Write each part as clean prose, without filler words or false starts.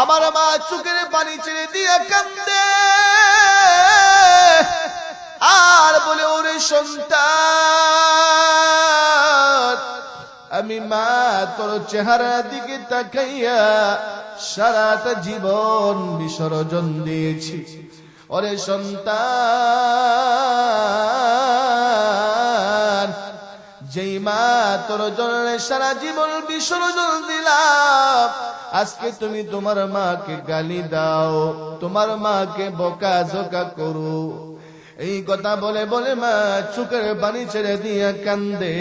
আমার মা চোখের পানি ছেড়ে দিয়া কান্দে আর বলে, ওরে সন্তান, আমি মা তোর চেহারার দিকে তাকাইয়া সারাটা জীবন বিসর্জন দিয়েছি। ওরে সন্তান, যেই মা তোর জন্য সারা জীবন বিসর্জন দিলাম, আজকে তুমি তোমার মাকে গালি দাও, তোমার মাকে বকাঝকা করো। এই কথা বলে বলে মা চোখের পানি ছেড়ে দিয়া কান্দে।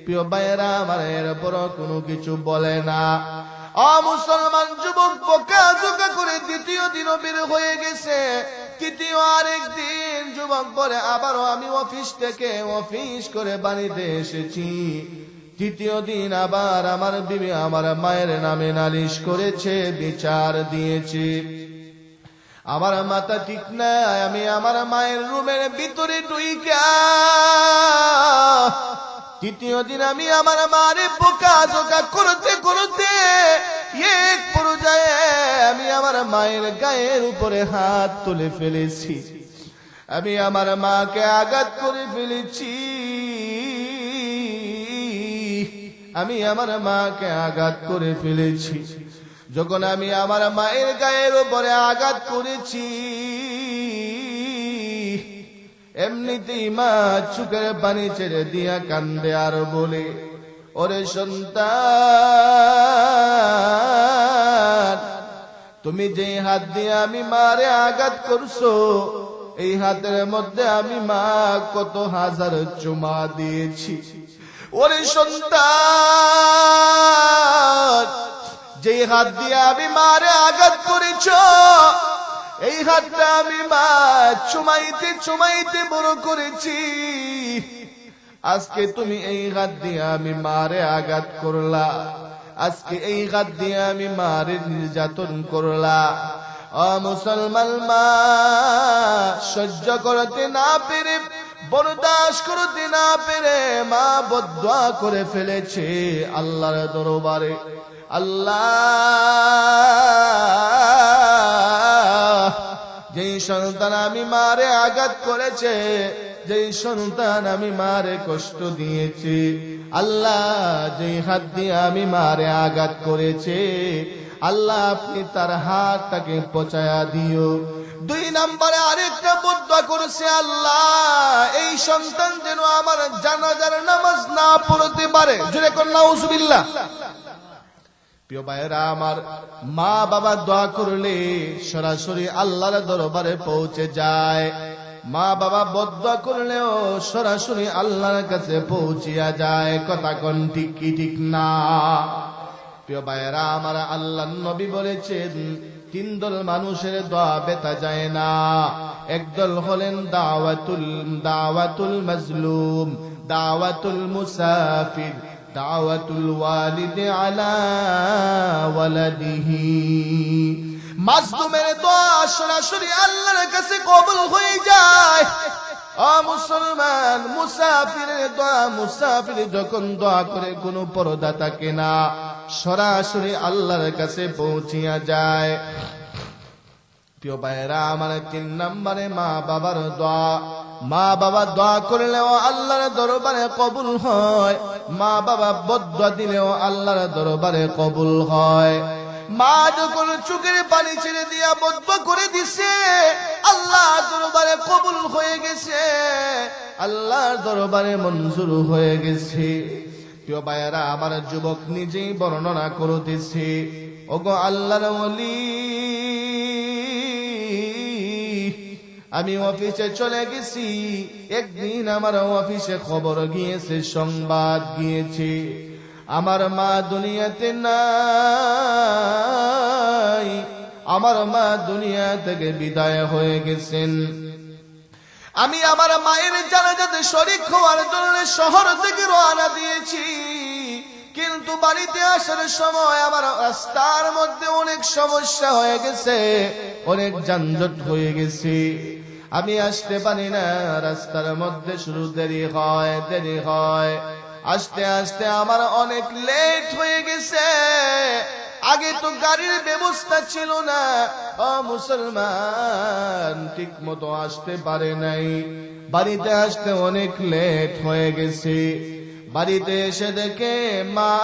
প্রিয় ভাইয়েরা আমার, এরপর কোনো কিছু বলে না। মুসলমান যুবক বকাঝকা করে দ্বিতীয় দিনও বের হয়ে গেছে। তৃতীয় আরেক দিন যুবক বলে, আবারও আমি অফিস করে বাড়িতে এসেছি। তৃতীয় দিন আবার আমার বিবি আমার মায়ের নামে নালিশ করেছে, বিচার দিয়েছে। আমার মাথা ঠিক নাই, আমি আমার মায়ের রুমের ভিতরে ঢুইকা তৃতীয় দিন আমি আমার মারে বকাঝকা করতে করতে এক পর্যায়ে আমি আমার মায়ের গায়ের উপরে হাত তুলে ফেলেছি। আমি আমার মাকে আঘাত করে ফেলেছি। আমি আমার মাকে আঘাত করে ফেলেছি। যখন আমি আমার মায়ের গায়ের উপরে আঘাত করেছি, এমনিতেই মা চোখের পানি ছেড়ে দিয়া কান্দে আর বলে, ওরে সন্তান, তুমি যে হাত দিয়ে আমি মারে আঘাত করছো, এই হাতের মধ্যে আমি মা কত হাজার চুমা দিয়েছি। ওরে সন্তান, যে হাত দিয়ে আমি মারে আঘাত করেছ, এই হাতটা আমি মা চুমাইতে চুমাইতে বড় করেছি। আজকে তুমি এই হাত দিয়ে আমি মারে আঘাত করলা, আজকে এই হাত দিয়ে আমি মারে নির্যাতন করলা। মুসলমান মা সহ্য করতে না পেরে, বরদাস্ত করতে না পেরে মা বদদুয়া করে ফেলেছে আল্লাহর দরবারে। আল্লাহ, যেই সন্তান আমি মারে আঘাত করেছে, যেই সন্তান আমি মারে কষ্ট দিয়েছি, আল্লাহ যেই হাত দিয়ে আমি মারে আঘাত করেছে, আল্লাহ আপনি তার হাতটাকে পচায়া দিও। দুই নম্বরে আরেকটা বদদুয়া করেছে, আল্লাহ এই সন্তান যেন আমার জানাজার নামাজ না পড়তে পারে। জোরে কোন নাউজুবিল্লাহ। প্রিয় ভাইয়েরা আমার, মা বাবা দোয়া করলে সরাসরি আল্লাহর দরবারে পৌঁছে যায়। মা বাবা বদদুয়া করলেও সরাসরি আল্লাহর কাছে পৌঁছিয়া যায়। কথা কোন ঠিক কি ঠিক না? প্রিয় ভাইয়েরা আমার, আল্লাহর নবী বলেছেন, তিন দল মানুষের দোয়া বেতা যায় না। একদল হলেন দাওয়াতুল মাজলুম, দাওয়াতুল মুসাফির, দাওয়াতুল ওয়ালিদি আলা ওয়ালাদিহি। মাজলুমের দোয়া সরাসরি আল্লাহর কাছে কবুল হয়ে যায়। মুসলমান, মুসাফিরের দোয়া, মুসাফির যখন দোয়া করে কোনো পরদা থাকে না, সরাসরি আল্লাহর কাছে পৌঁছিয়া যায়। প্রিয় ভাইয়েরা আমার, তিন নম্বরে মা বাবার দোয়া। মা বাবা দোয়া করলেও আল্লাহর দরবারে কবুল হয়, মা বাবা বদদুয়া দিলেও আল্লাহর দরবারে কবুল হয়। মা যখন চোখের পানি ছেড়ে দিয়া বদদুয়া করে দিছে, আল্লাহ দরবারে কবুল হয়ে গেছে, আল্লাহর দরবারে মঞ্জুর হয়ে গেছে। প্রিয় ভাইয়েরা আমার, যুবক নিজেই বর্ণনা করতেছে, ওগো আল্লাহর ওলি, আমি অফিসে চলে গেছি। একদিন আমার অফিসে খবর গিয়েছে, সংবাদ গিয়েছে, আমার মা দুনিয়াতে নাই, আমার মা দুনিয়া থেকে বিদায় হয়ে গেছেন। আমি আমার মায়ের জানাজাতে শরীক হওয়ার জন্য শহর থেকে রওনা দিয়েছি, কিন্তু বাড়িতে আসার সময় আমার রাস্তার মধ্যে অনেক সমস্যা হয়ে গেছে, অনেক যানজট হয়ে গেছে, আমি আসতে পারি না। রাস্তার মধ্যে শুরু দেরি হয়, আস্তে আস্তে আমার অনেক লেট হয়ে গেছে। আগে তো গাড়ির ব্যবস্থা ছিল না, মুসলমান ঠিক মতো আসতে পারে নাই, বাড়িতে আসতে অনেক লেট হয়ে গেছে। বাড়িতে এসে দেখে মা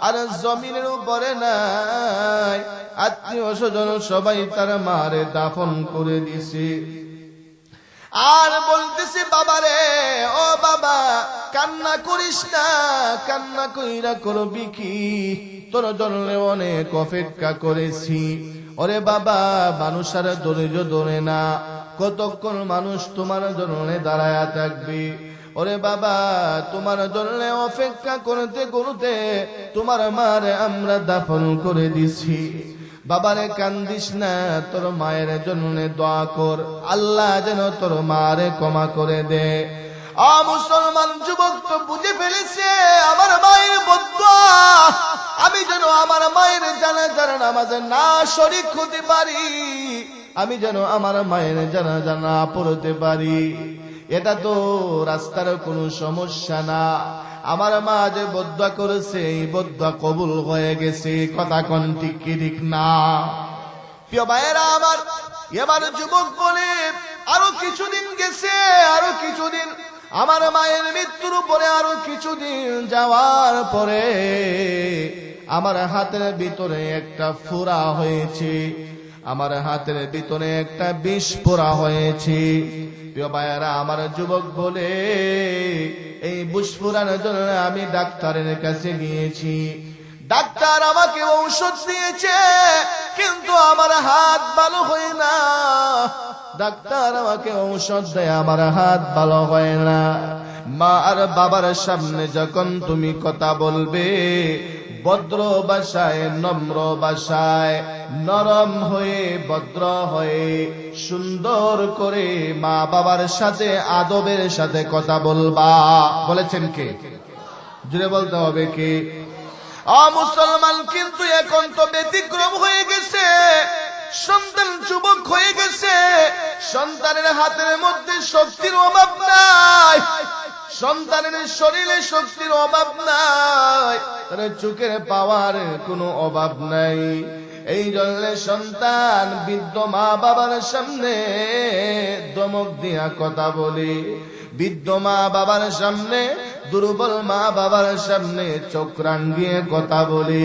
আর জমিনের উপরে নাই, আত্মীয় স্বজন সবাই তার মারে দাফন করে দিছে। আর বলতেছে বাবারে, ও বাবা কান্না করিস না, কান্না কইরা করবি কি, তোর জন্য অনেক অপেক্ষা করেছি। ওরে বাবা, মানুষ আর ধৈর্য ধরে না, কতক্ষণ মানুষ তোমার জন্য দাঁড়ায়া থাকবে। ওরে বাবা, তোমার জন্য অপেক্ষা করতে করতে তোমার মারে আমরা দাফন করে দিছি। বাবারে কান্দিস না, তোর মায়ের জন্য দোয়া কর, আল্লাহ যেন তোর মারে ক্ষমা করে দে। মুসলমান যুবক তো বুঝে ফেলেছে আমার মায়ের বদদুয়া, আমি যেন আমার মায়ের জানাজার নামাজে না শরীক হতে পারি, আমি যেন আমার মায়ের জানাজা না পড়তে পারি। এটা তো রাস্তার কোনো সমস্যা না, আমার মা যে বদদুয়া করেছে এই বদদুয়া কবুল হয়ে গেছে। কথা কোন ঠিক কি ঠিক না? প্রিয় ভাইয়েরা আমার, এবার যুবক বলে আরো কিছুদিন গেছে, আরো কিছুদিন, আমার মায়ের মৃত্যুর উপরে আরো কিছুদিন যাওয়ার পরে আমার হাতের ভিতরে একটা ফোঁড়া হয়েছে, আমার হাতের ভিতরে একটা বিষ ফোঁড়া হয়েছে। প্রিয় ভাইয়েরা আমার, যুবক বলে এই বিষ ফোঁড়ার জন্য আমি ডাক্তারের কাছে গিয়েছি, ডাক্তার আমাকে ঔষধ দিয়েছে, কিন্তু আমার হাত ভালো হয় না। ডাক্তার আমাকে ঔষধ দেয়, আমার হাত ভালো হয় না। মা আর বাবার সামনে যখন তুমি কথা বলবে, ভদ্র ভাষায়, নম্র ভাষায়, নরম হয়ে, ভদ্র হয়ে, সুন্দর করে মা বাবার সাথে আদবের সাথে কথা বলবা। বলেছেন কে? জুড়ে বলতে হবে কে? মুসলমান কিন্তু এখন তো ব্যতিক্রম হয়ে গেছে, সন্তান যুবক হয়ে গেছে, সন্তানের হাতের মধ্যে শক্তির অভাব নাই, সন্তানের শরীরে শক্তির অভাব নাই, তার চোখের পাওয়ার কোনো অভাব নাই। এই জন্য সন্তান বৃদ্ধ মা বাবার সামনে ধমক দিয়া কথা বলে, বৃদ্ধ মা বাবার সামনে, দুর্বল মা বাবার সামনে চোখ রাঙিয়ে কথা বলে,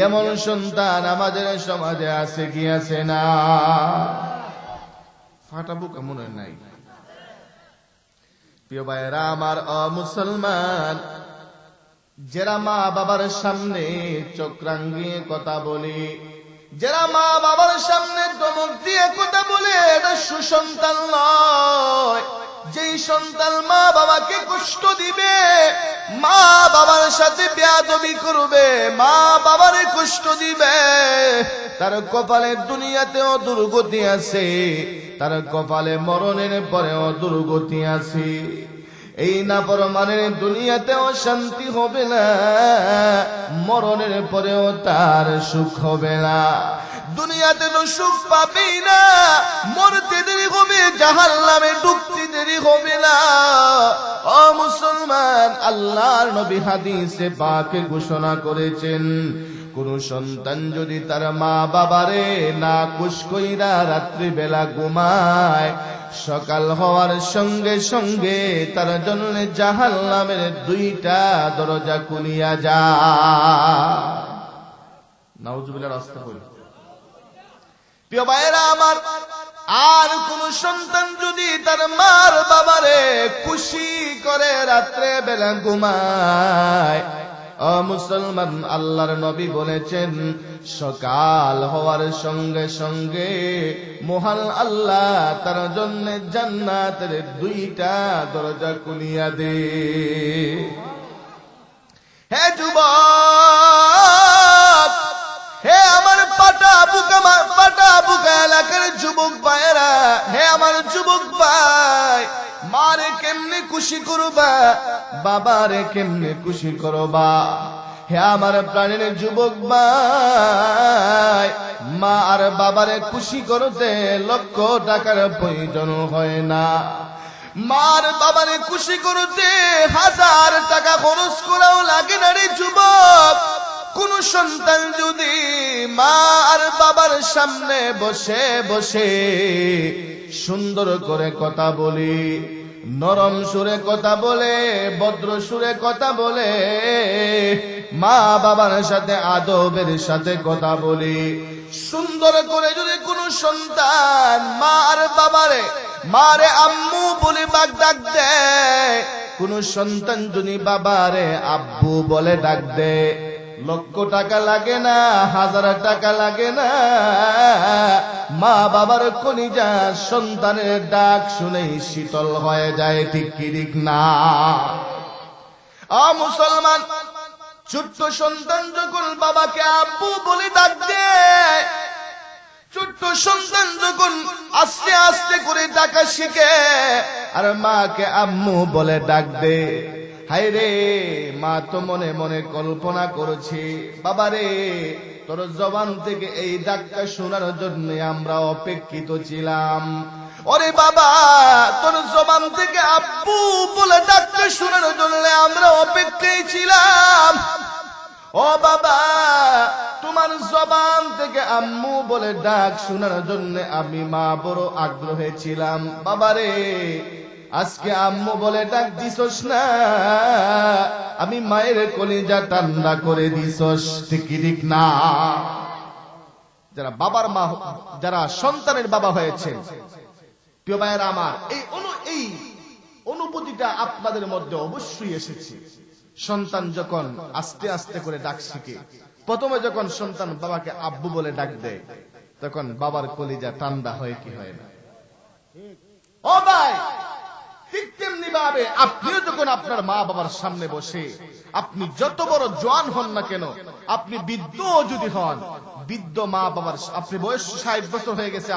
এমন সন্তান আমাদের সমাজে আছে কি আছে না? ফাটাবো কেমন নাই? প্রিয় ভাইয়েরা আমার, মুসলমান যারা মা বাবার সামনে চোখ রাঙিয়ে কথা বলে, যারা মা বাবার সামনে ধমক দিয়ে কথা বলে, এটা সুসন্তান নয়। যেই সন্তান মা বাবাকে কষ্ট দিবে, মা বাবার সাথে বেয়াদবি করবে, মা বাবারে কষ্ট দিবে, তার কপালে দুনিয়াতেও দুর্গতি আছে, তার কপালে মরণের পরেও দুর্গতি আছে। এই নাফরমানের দুনিয়াতেও শান্তি হবে না, মরণের পরেও তার সুখ হবে না। দুনিয়াতে তো সুখ পাবেই না, মরতে দেরি হবে, জাহান্নামে ঢুকতে দেরি হবে না। ও মুসলমান, আল্লাহর নবী হাদিসে পাকে ঘোষণা করেছেন, কোন সন্তান যদি তার মা বাবারে না খুশ কইরা রাত্রি বেলা ঘুমায়, সকাল হওয়ার সঙ্গে সঙ্গে তার জন্য জাহান্নামের দুইটা দরজা খুলিয়া যায়। নাউজুবিল্লাহ, রাস্তা কই। প্রিয় ভাইয়েরা আমার, আর কোন সন্তান যদি তার মার বাবারে খুশি করে রাত্রে বেলা ঘুমায়, মুসলমান, আল্লাহর নবী বলেছেন, সকাল হওয়ার সঙ্গে সঙ্গে মহান আল্লাহ তার জন্য জান্নাতের দুইটা দরজা খুলিয়া দে। হে যুবক, হে আমার পাটা বুকা এলাকার যুবক ভাইয়েরা, হে আমার যুবক ভাই, মারে কেমনে খুশি করবা, বাবারে কেমনে খুশি করবা? হে আমার প্রাণের যুবক ভাই, মা আর বাবারে খুশি করতে লক্ষ টাকার প্রয়োজন হয় না, মার বাবারে খুশি করতে 1000 টাকা খরচ করাও লাগে না রে যুবক। কোন সন্তান যদি মা আর বাবার সামনে বসে বসে সুন্দর করে কথা বলে, নরম সুরে কথা বলে, ভদ্র সুরে কথা বলে, মা বাবার সাথে আদবের সাথে কথা বলে, সুন্দর করে যদি কোন সন্তান মা আর বাবারে মারে আম্মু বলে ডাক দেয়, কোন সন্তান যদি বাবারে আব্বু বলে ডাক দেয়, লক্ষ টাকা লাগে না, 1000 টাকা লাগে না, মা বাবার কলিজা সন্তানের ডাক শুনেই শীতল হয়ে যায়। ঠিক কি ঠিক না? মুসলমান, ছোট্ট সন্তান যখন বাবাকে আব্বু বলে ডাক দেয়, ছোট্ট সন্তান যখন আস্তে আস্তে করে ডাকা শিখে আর মাকে আম্মু বলে ডাক দে, হায় রে মা তো মনে মনে কল্পনা করেছি, বাবা রে তোর জবান থেকে এই ডাকটা শোনার জন্য আমরা অপেক্ষিত ছিলাম। ওরে বাবা, তোর জবান থেকে আব্বু বলে ডাকটা শোনার জন্য আমরা অপেক্ষায় ছিলাম। ও বাবা, তোমার জবান থেকে আম্মু বলে ডাক শোনার জন্য আমি মা বড় আগ্রহে ছিলাম। বাবারে, আজকে আম্মু বলে ডাক দিছস না, আমি মায়ের কলিজা ঠান্ডা করে দিছস। ঠিক ঠিক না? যারা বাবার মা, যারা সন্তানের বাবা হয়েছে, প্রিয় ভাইয়েরা আমার, এই অনুভূতিটা আপনাদের মধ্যে অবশ্যই এসেছে। সন্তান যখন আস্তে আস্তে করে ডাক শিখে, প্রথমে যখন সন্তান বাবাকে আব্বু বলে ডাক দেয়, তখন বাবার কলিজা ঠান্ডা হয় কি হয় না? ও ভাই, ঠিক তেমনি ভাবে আপনিও যখন আপনার মা বাবার সামনে বসে, আপনি যত বড় জওয়ান হন না কেন, আপনি বৃদ্ধ যদি হন, বৃদ্ধ মা বাবার, আপনি বয়স 60 বছর হয়ে গেছে,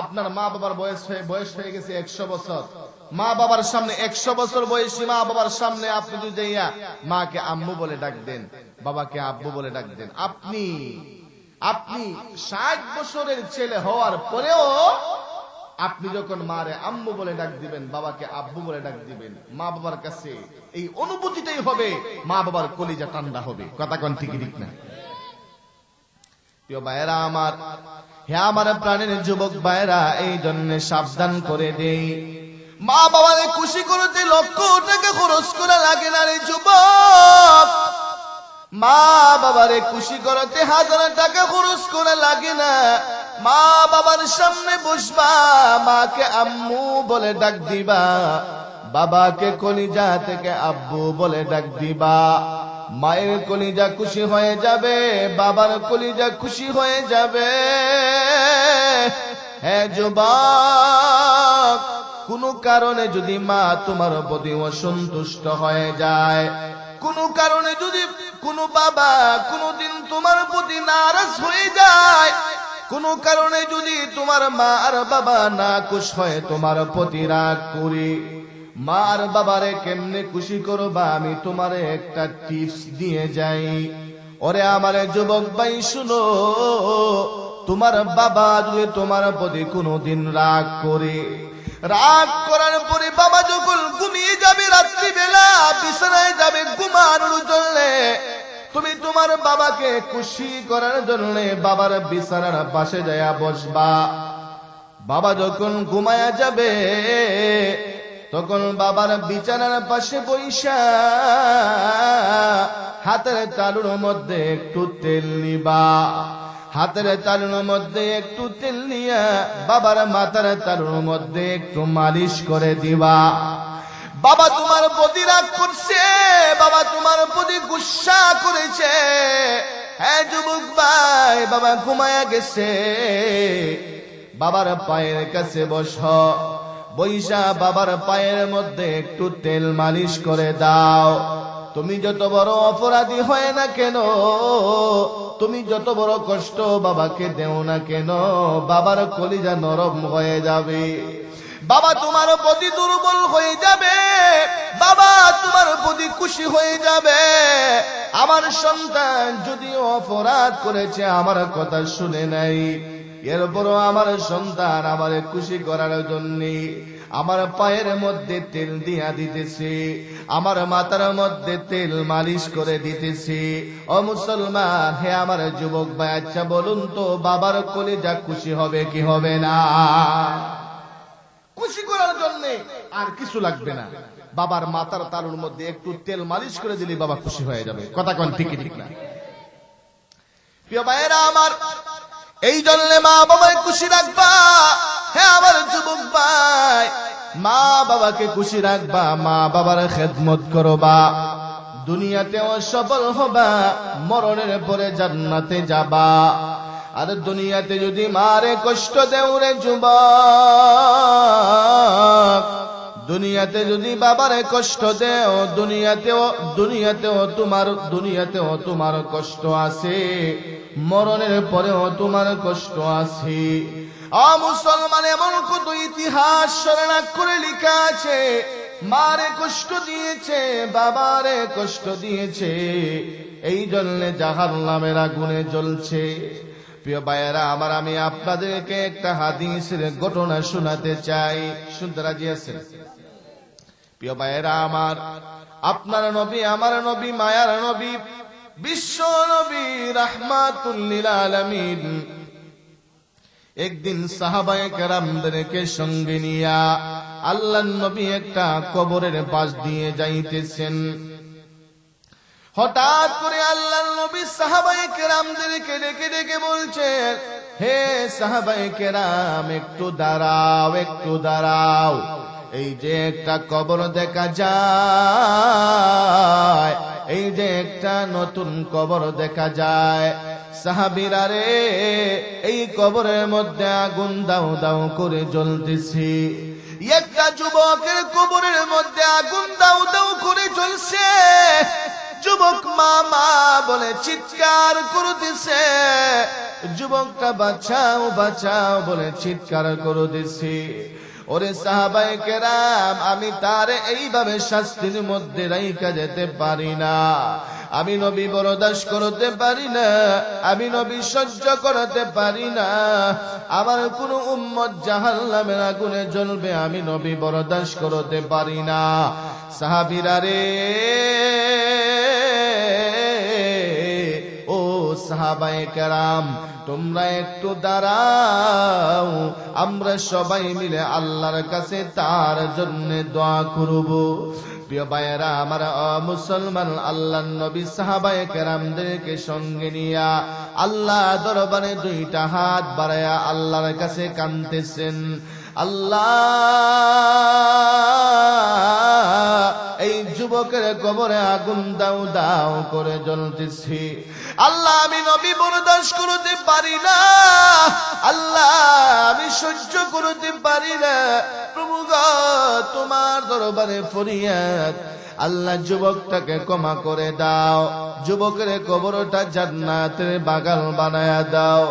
আপনার মা বাবার বয়স হয়ে গেছে 100 বছর, মা বাবার সামনে 100 বছর বয়সী মা বাবার সামনে আপনি যদি যাইয়া মাকে আম্মু বলে ডাক দেন, বাবাকে আব্বু বলে ডাক দেন, আপনি 60 বছরের ছেলে হওয়ার পরেও আপনি যখন মারে আম্মু বলে ডাক দিবেন, বাবাকে আব্বু বলে ডাক দিবেন, মা বাবার কাছে এই অনুভূতিটাই হবে, মা বাবার কলিজা ঠান্ডা হবে। কথা কোন ঠিক ঠিক না? প্রিয় ভাইয়েরা আমার, হে আমার প্রাণের যুবক ভাইয়েরা, এই জন্য সাবধান করে দেই, মা বাবারে খুশি করতে লক্ষ টাকা খরচ করা লাগে না রে যুবক। মা বাবারে খুশি করতে 1000 টাকা খরচ করা লাগে না। মা বাবার সামনে বসবা, মাকে আম্মু বলে ডাক দিবা, বাবাকে কলিজা থেকে আব্বু বলে ডাক দিবা। মায়ের কলিজা খুশি হয়ে যাবে, বাবার কলিজা খুশি হয়ে যাবে। হে যুবক, কোন কারণে যদি মা তোমার প্রতি অসন্তুষ্ট হয়ে যায়, কোন কারণে যদি কোন বাবা কোনদিন তোমার প্রতি নারাজ হয়ে যায়, কোন কারণে যদি তোমার মা আর বাবা নাখুশ হয়ে তোমার প্রতি রাগ করে, মা আর বাবারে কেমনে খুশি করবা, আমি তোমারে একটা টিপস দিয়ে যাই। ওরে আমার যুবক ভাই শুনো, তোমার বাবা যদি তোমার প্রতি কোনদিন রাগ করে, রাগ করার পরে বাবা যখন ঘুমিয়ে যাবে, রাত্রিবেলা বিছানায় যাবে ঘুমানোর জন্য, তুমি তোমার বাবাকে খুশি করার জন্য বাবার বিছানার পাশে যায়া বসবা। বাবা যখন ঘুমায়া যাবে, তখন বাবার বিছানার পাশে বইসা হাতের তালুর মধ্যে একটু তেল নিবা। হাতের তালুর মধ্যে একটু তেল নিয়া বাবার মাথার তালুর মধ্যে একটু মালিশ করে দিবা। বাবা তোমার প্রতি রাগ করছে, বাবা তোমার প্রতি গুসা করেছে, হ্যাঁ যুবক ভাই, বাবা ঘুমায়া গেছে, বাবার পায়ের কাছে বস, বৈশা বাবার পায়ের মধ্যে একটু তেল মালিশ করে দাও। তুমি যত বড় অপরাধী হয় না কেন, তুমি যত বড় কষ্ট বাবাকে দেও না কেন, বাবার কলিজা নরম হয়ে যাবে, বাবা তোমার প্রতি দুর্বল হয়ে যাবে, বাবা তোমার প্রতি খুশি হয়ে যাবে। আমার সন্তান যদিও অপরাধ করেছে, আমার কথা শুনে নাই, এরপরও আমার সন্তান আমারে খুশি করার জন্য আমার পায়ের মধ্যে তেল দিয়া দিতেছি, আমার মাথার মধ্যে তেল মালিশ করে দিতেছি। ও মুসলমান, হে আমার যুবক ভাই, আচ্ছা বলুন তো, বাবার কলিজা খুশি হবে কি হবে না? খুশি করার জন্য আর কিছু লাগবে না, বাবার মাথার তালুর মধ্যে একটু তেল মালিশ করে দিলে বাবা খুশি হয়ে যাবে। কথা কোন ঠিক ঠিক না? প্রিয় ভাইয়েরা আমার, এই জন্য মা বাবাকে খুশি রাখবা। হ্যাঁ আমার যুবক ভাই, মা বাবাকে খুশি রাখবা, মা বাবার খেদমত করবা, দুনিয়াতেও সফল হবা, মরণের পরে জান্নাতে যাবা। আর দুনিয়াতে যদি মারে কষ্ট দেও রে যুবক, দুনিয়াতে যদি বাবারে কষ্ট দেও, দুনিয়াতেও তোমার কষ্ট আছে, মরণের পরেও তোমার কষ্ট আছে। মুসলমান, এমন কত ইতিহাস স্মরণ করে লেখা আছে, মারে কষ্ট দিয়েছে, বাবারে কষ্ট দিয়েছে, এই জন্য জাহান্নামের আগুনে জ্বলছে। প্রিয় ভাইয়েরা আমার, আমি আপনাদেরকে একটা হাদিসের ঘটনা শোনাতে চাই। শুনতে রাজি আছেন? প্রিয় ভাইয়েরা আমার, আপনার নবী, আমার নবী, মায়ার নবী, বিশ্ব নবী রাহমাতুল লিল আলামিন একদিন সাহাবায়ে কেরামদেরকে সঙ্গে নিয়া আল্লাহর নবী একটা কবরের পাশ দিয়ে যাইতেছেন। হঠাৎ করে আল্লাহর নবী সাহাবায়ে কেরামদেরকে ডেকে ডেকে বলছেন, হে সাহাবায়ে কেরাম, একটু দাঁড়াও, একটু দাঁড়াও। এই যে একটা কবর দেখা যায়, এই যে একটা নতুন কবর দেখা যায়, সাহাবীরা রে, এই কবরের মধ্যে আগুন দাউ দাউ করে জ্বলতেছে। একটা যুবকের কবরের মধ্যে আগুন দাউ দাউ করে জ্বলছে। যুবক মা মা বলে চিৎকার করতেছে, যুবকটা বাঁচাও বাঁচাও বলে চিৎকার করতেছে। ওরে সাহাবায়ে কেরাম, আমি তারে এইভাবে শাস্তির মধ্যে রাইখা যেতে পারি না, আমি নবী বরদাস্ত করতে পারি না, আমি নবী সহ্য করতে পারি না। আমার কোন উম্মত জাহান্নামের আগুনে জ্বলবে, আমি নবী বরদাস্ত করতে পারি না। সাহাবীরা রে, ও সাহাবায়ে কেরাম, তোমরা একটু দাঁড়াও, আমরা সবাই মিলে আল্লাহর কাছে তার জন্য দোয়া করব। প্রিয় ভাইয়েরা আমার, মুসলমান, আল্লাহর নবী সাহাবায়ে কেরামদেরকে সঙ্গে নিয়া আল্লাহ দরবারে দুইটা হাত বাড়ায়া আল্লাহর কাছে কাঁদতেছেন। আল্লাহ, এই যুবকের কবরে আগুন দাউ দাউ করে জ্বলতেছি। আল্লাহ, আমি নবী বরদাস্ত করতে পারি না, আল্লাহ আমি সহ্য করতে পারি না। প্রভু গো, তোমার দরবারে ফরিয়াদ, আল্লাহ যুবকটাকে ক্ষমা করে দাও, যুবকের কবরটা জান্নাতের বাগান বানায়া দাও।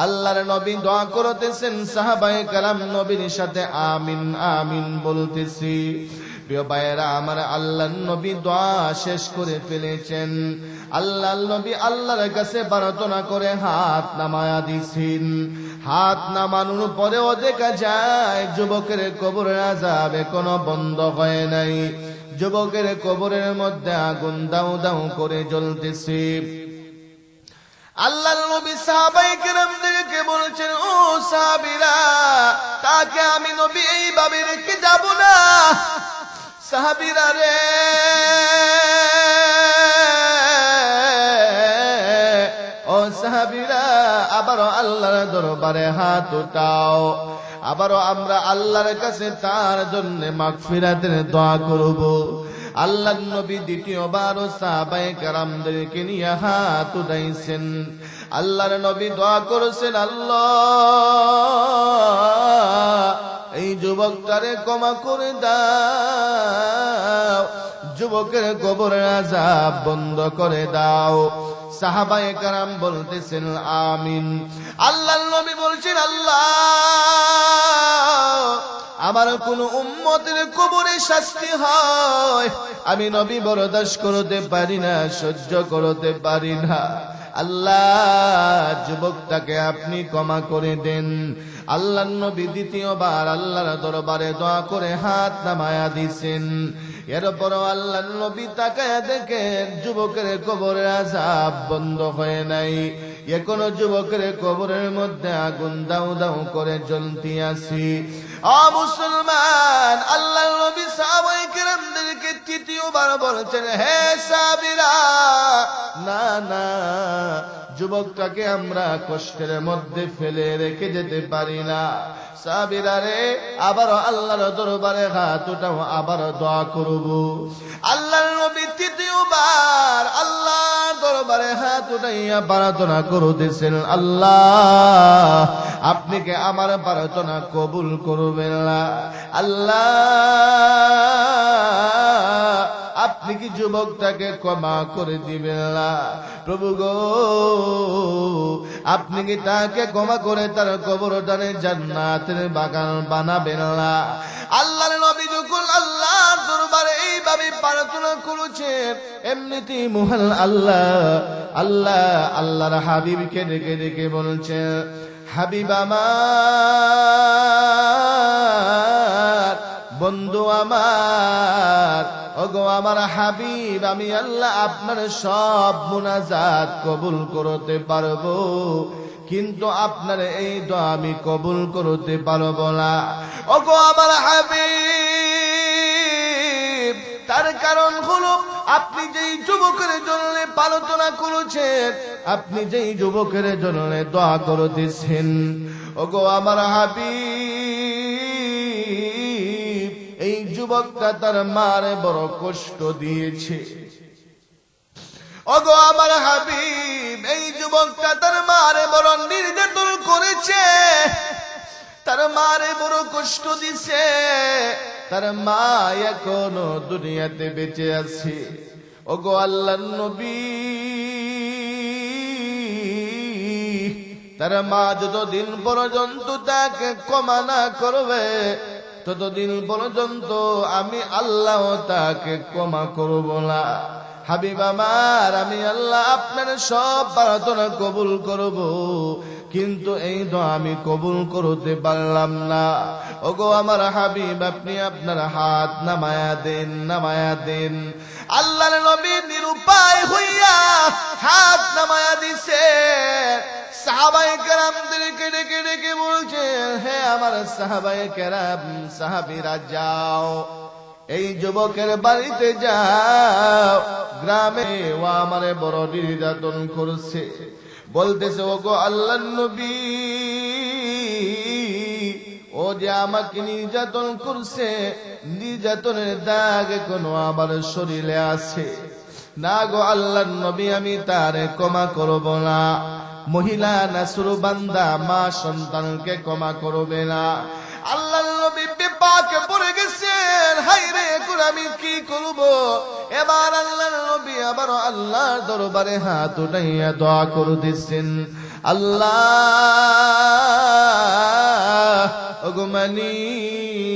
আল্লাহর নবী দোয়া করতেছেন, সাহাবায়ে কেরাম নবীর সাথে আমিন আমিন বলতেছি। প্রিয় ভাইয়েরা আমার, আল্লাহর নবী দোয়া শেষ করে ফেলেছেন। আল্লাহর নবী আল্লাহর কাছে প্রার্থনা করে হাত নামায়া দিছেন। হাত নামানোর পরেও দেখা যায় যুবকের কবরের আযাব এখনো বন্ধ হয় নাই, যুবকের কবরের মধ্যে আগুন দাউ দাউ করে জ্বলতেছে। আল্লাহর নবী সাহাবায়ে কেরামদেরকে বলছেন, ও সাহাবীরা, তাকে আমি নবী এইভাবে রেখে যাব না। সাহাবীরা রে, ও সাহাবীরা, আবারও আল্লাহর দরবারে হাত উঠাও, আবারও আমরা আল্লাহর কাছে তার জন্য মাগফিরাতের দোয়া করব। আল্লাহর নবী দ্বিতীয়বারও সাহাবায়ে কেরামদেরকে নিয়ে হাত উঠাইছেন। আল্লাহর নবী দোয়া করেছেন, আল্লাহ এই যুবকটারে ক্ষমা করে দাও, যুবকের কবরের আযাব বন্ধ করে দাও। সাহাবায়ে কেরাম বলতেছেন আমিন। আল্লাহর নবী বলছেন, আল্লাহ আমার কোন উম্মতের কবরে শাস্তি হয়, আমি নবী বরদাস্ত করতে পারি না, সহ্য করতে পারি না। আল্লাহ যুবকটাকে আপনি ক্ষমা করে দেন। আল্লাহর নবী দ্বিতীয়বার আল্লাহর দরবারে দোয়া করে হাত নামায়া দিছেন। এরপরও আল্লাহর নবী তাকায়া দেখেন যুবকের কবরের আযাব বন্ধ হয় নাই, এখনো যুবকের কবরের মধ্যে আগুন দাউ দাউ করে জ্বলতে আছে। ও মুসলমান, আল্লাহর নবী সাহাবায়ে কেরামদেরকে তৃতীয়বার বলছেন, হে সাহাবীরা, না না, যুবকটাকে আমরা কষ্টের মধ্যে ফেলে রেখে যেতে পারি না। সাহাবীরা রে, আবার আল্লাহর দরবারে হাত উঠাও, আবার দোয়া করব। আল্লাহর নবী তৃতীয়বার আল্লাহর দরবারে হাত উঠাইয়া প্রার্থনা করতেছেন, আল্লাহ আপনি কি আমার প্রার্থনা কবুল করবেন না? আল্লাহ আপনি কি যুবকটাকে ক্ষমা করে দিবেন না? প্রভু গো, আপনি কি তাকে ক্ষমা করে তার কবরটারে জান্নাতের বাগান বানাবেন না? আল্লাহর নবী যখন আল্লাহর দরবারে এইভাবে প্রার্থনা করেছেন, এমনিতেই মহান আল্লাহর হাবিবকে ডেকে ডেকে বলছেন, হাবিব আমার, বন্ধু আমার, ওগো আমার হাবিব, আমি আল্লাহ আপনার সব মুনাজাত কবুল করতে পারবো, কিন্তু আপনার এই দোয়া আমি কবুল করতে পারবো না। ওগো আমার হাবিব, তার কারণ হলো আপনি যেই যুবকের জন্য প্রার্থনা করেছেন, আপনি যেই যুবকের জন্য দোয়া করতেছেন, ওগো আমার হাবিব, এই যুবকটা তার মারে বড় কষ্ট দিয়েছে। ওগো আমার হাবিব, এই যুবকটা তার মারে বড় নির্যাতন করেছে, তার মারে বড় কষ্ট দিছে, তার মা এখনো দুনিয়াতে বেঁচে আছে। ওগো আল্লাহর নবী, তার মা যতদিন পর্যন্ত তাকে ক্ষমা না করবে, ততদিন পর্যন্ত আমি আল্লাহ তাকে ক্ষমা করব না। হাবিব আমার, আমি আল্লাহ আপনার সব প্রার্থনা কবুল করব, কিন্তু এই দোয়া আমি কবুল করতে পারলাম না। ওগো আমার হাবিব, আপনি আপনার হাত নামায়া দেন, নামায়া দেন। আল্লাহর নবী নিরুপায় হইয়া হাত নামায়া দিছে। সাহাবায়ে কেরামদেরকে ডেকে ডেকে বলছেন, হে আমার সাহাবায়ে কেরাম, সাহাবীরা যাও, এই যুবকের বাড়িতে যাও, গ্রামে ও আমারে বড় নির্যাতন করছে। বলতেছে, ওগো আল্লাহর নবী, ও যে আমাকে নির্যাতন করছে, নির্যাতনের দাগ এখনো আমার শরীরে আছে। না গো আল্লাহর নবী, আমি তারে ক্ষমা করব না। মহিলা নাসরবান্দা মা সন্তানকে ক্ষমা করবে না। আল্লাহর নবী বিপাকে পড়ে গেছেন, হায় রে, এখন আমি কি করব? এবার আল্লাহর নবী আবার আল্লাহর দরবারে হাত উঠাইয়া দোয়া করতেছেন, আল্লাহ ওগো মালিক,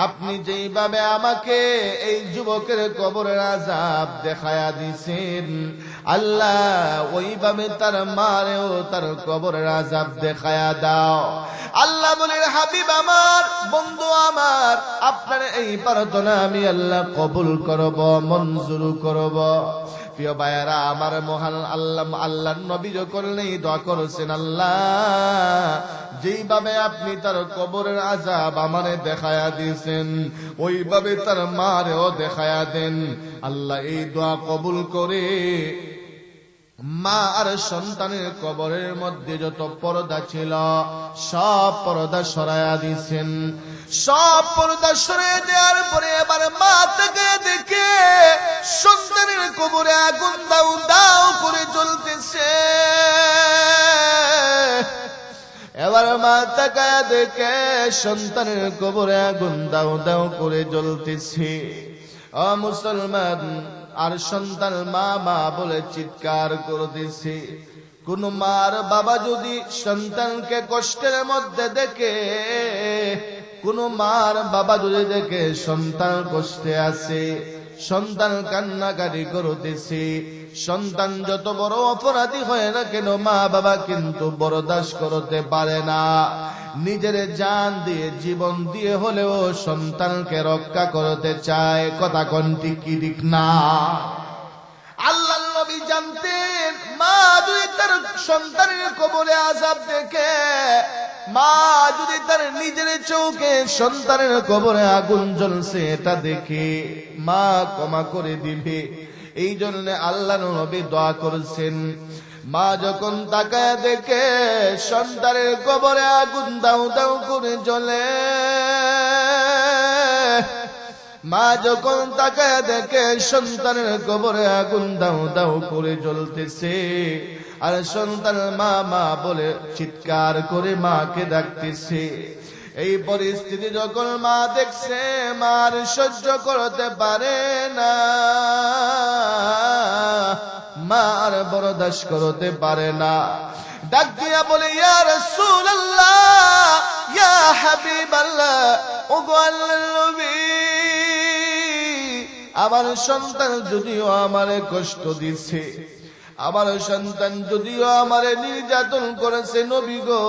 আপনি যেইভাবে আমাকে এই যুবকের কবরের আযাব দেখায়া দিছেন, আল্লাহ ওইভাবে তার মারেও তার কবরের আযাব দেখায়া দাও। আল্লাহ বলেন, হাবিব আমার, বন্ধু আমার, আপনার এই প্রার্থনা আমি আল্লাহ কবুল করব, মঞ্জুর করব। প্রিয় ভাইয়েরা আমার, মহান আল্লাহর নবী যখন এই দোয়া করেছেন, আল্লাহ যেইভাবে আপনি তার কবরের আযাব আমারে দেখায়া দিয়েছেন, ওইভাবে তার মারেও দেখায়া দেন। আল্লাহ এই দোয়া কবুল করে মা আর সন্তানের কবরের মধ্যে যত পর্দা ছিল সব পর্দা সরাইয়া দিয়েছেন। সব পর্দা সরিয়ে দেওয়ার পরে এবার মা থেকে দেখে সন্তানের কবরে আগুন দাউ দাউ করে জ্বলতেছে। এবার মা তাকায়া দেখে সন্তানের কবরে আগুন দাউ দাউ করে জ্বলতেছে। ও মুসলমান, আর সন্তান মা মা বলে চিৎকার করতেছে। কোন মার বাবা যদি সন্তানকে কষ্টের মধ্যে দেখে, কোন মার বাবা যদি দেখে সন্তান কষ্টে আছে, সন্তান কান্নাকাটি করতেছে, সন্তান যত বড় অপরাধী হয় না কেন মা বাবা কিন্তু বরদাস্ত করতে পারে না। নিজের জান দিয়ে জীবন দিয়ে হলেও সন্তানকে রক্ষা করতে চায়। কথা কোন ঠিক কি ঠিক না? আল্লাহ নবী জানতেন মা যদি তার সন্তানের কবরে আযাব দেখে, মা যদি তার নিজের চোখে সন্তানের কবরে আগুন জ্বলছে এটা দেখে মা ক্ষমা করে দিবে। এই জন্য আল্লাহ নবী দোয়া করেছেন মা যখন তাকায় দেখে সন্তানের কবরে আগুন দাউ দাউ করে জ্বলে, মা যখন তাকায় দেখে সন্তানের কবরে আগুন দাউ দাউ করে জ্বলতেছে, আর সন্তান মা মা বলে চিৎকার করে মাকে ডাকতেছে, এই পরিস্থিতি যখন মা দেখছে মার সহ্য করতে পারে না, মা আর বরদাস্ত করতে পারে না। ডাক দিয়া বলে ইয়া রাসূলুল্লাহ, ইয়া হাবিবাল্লাহ, ওগো আল্লাহর নবী, আমার সন্তান যদিও আমারে কষ্ট দিচ্ছে, আমার সন্তান যদিও আমারে নির্যাতন করেছে, নবী গো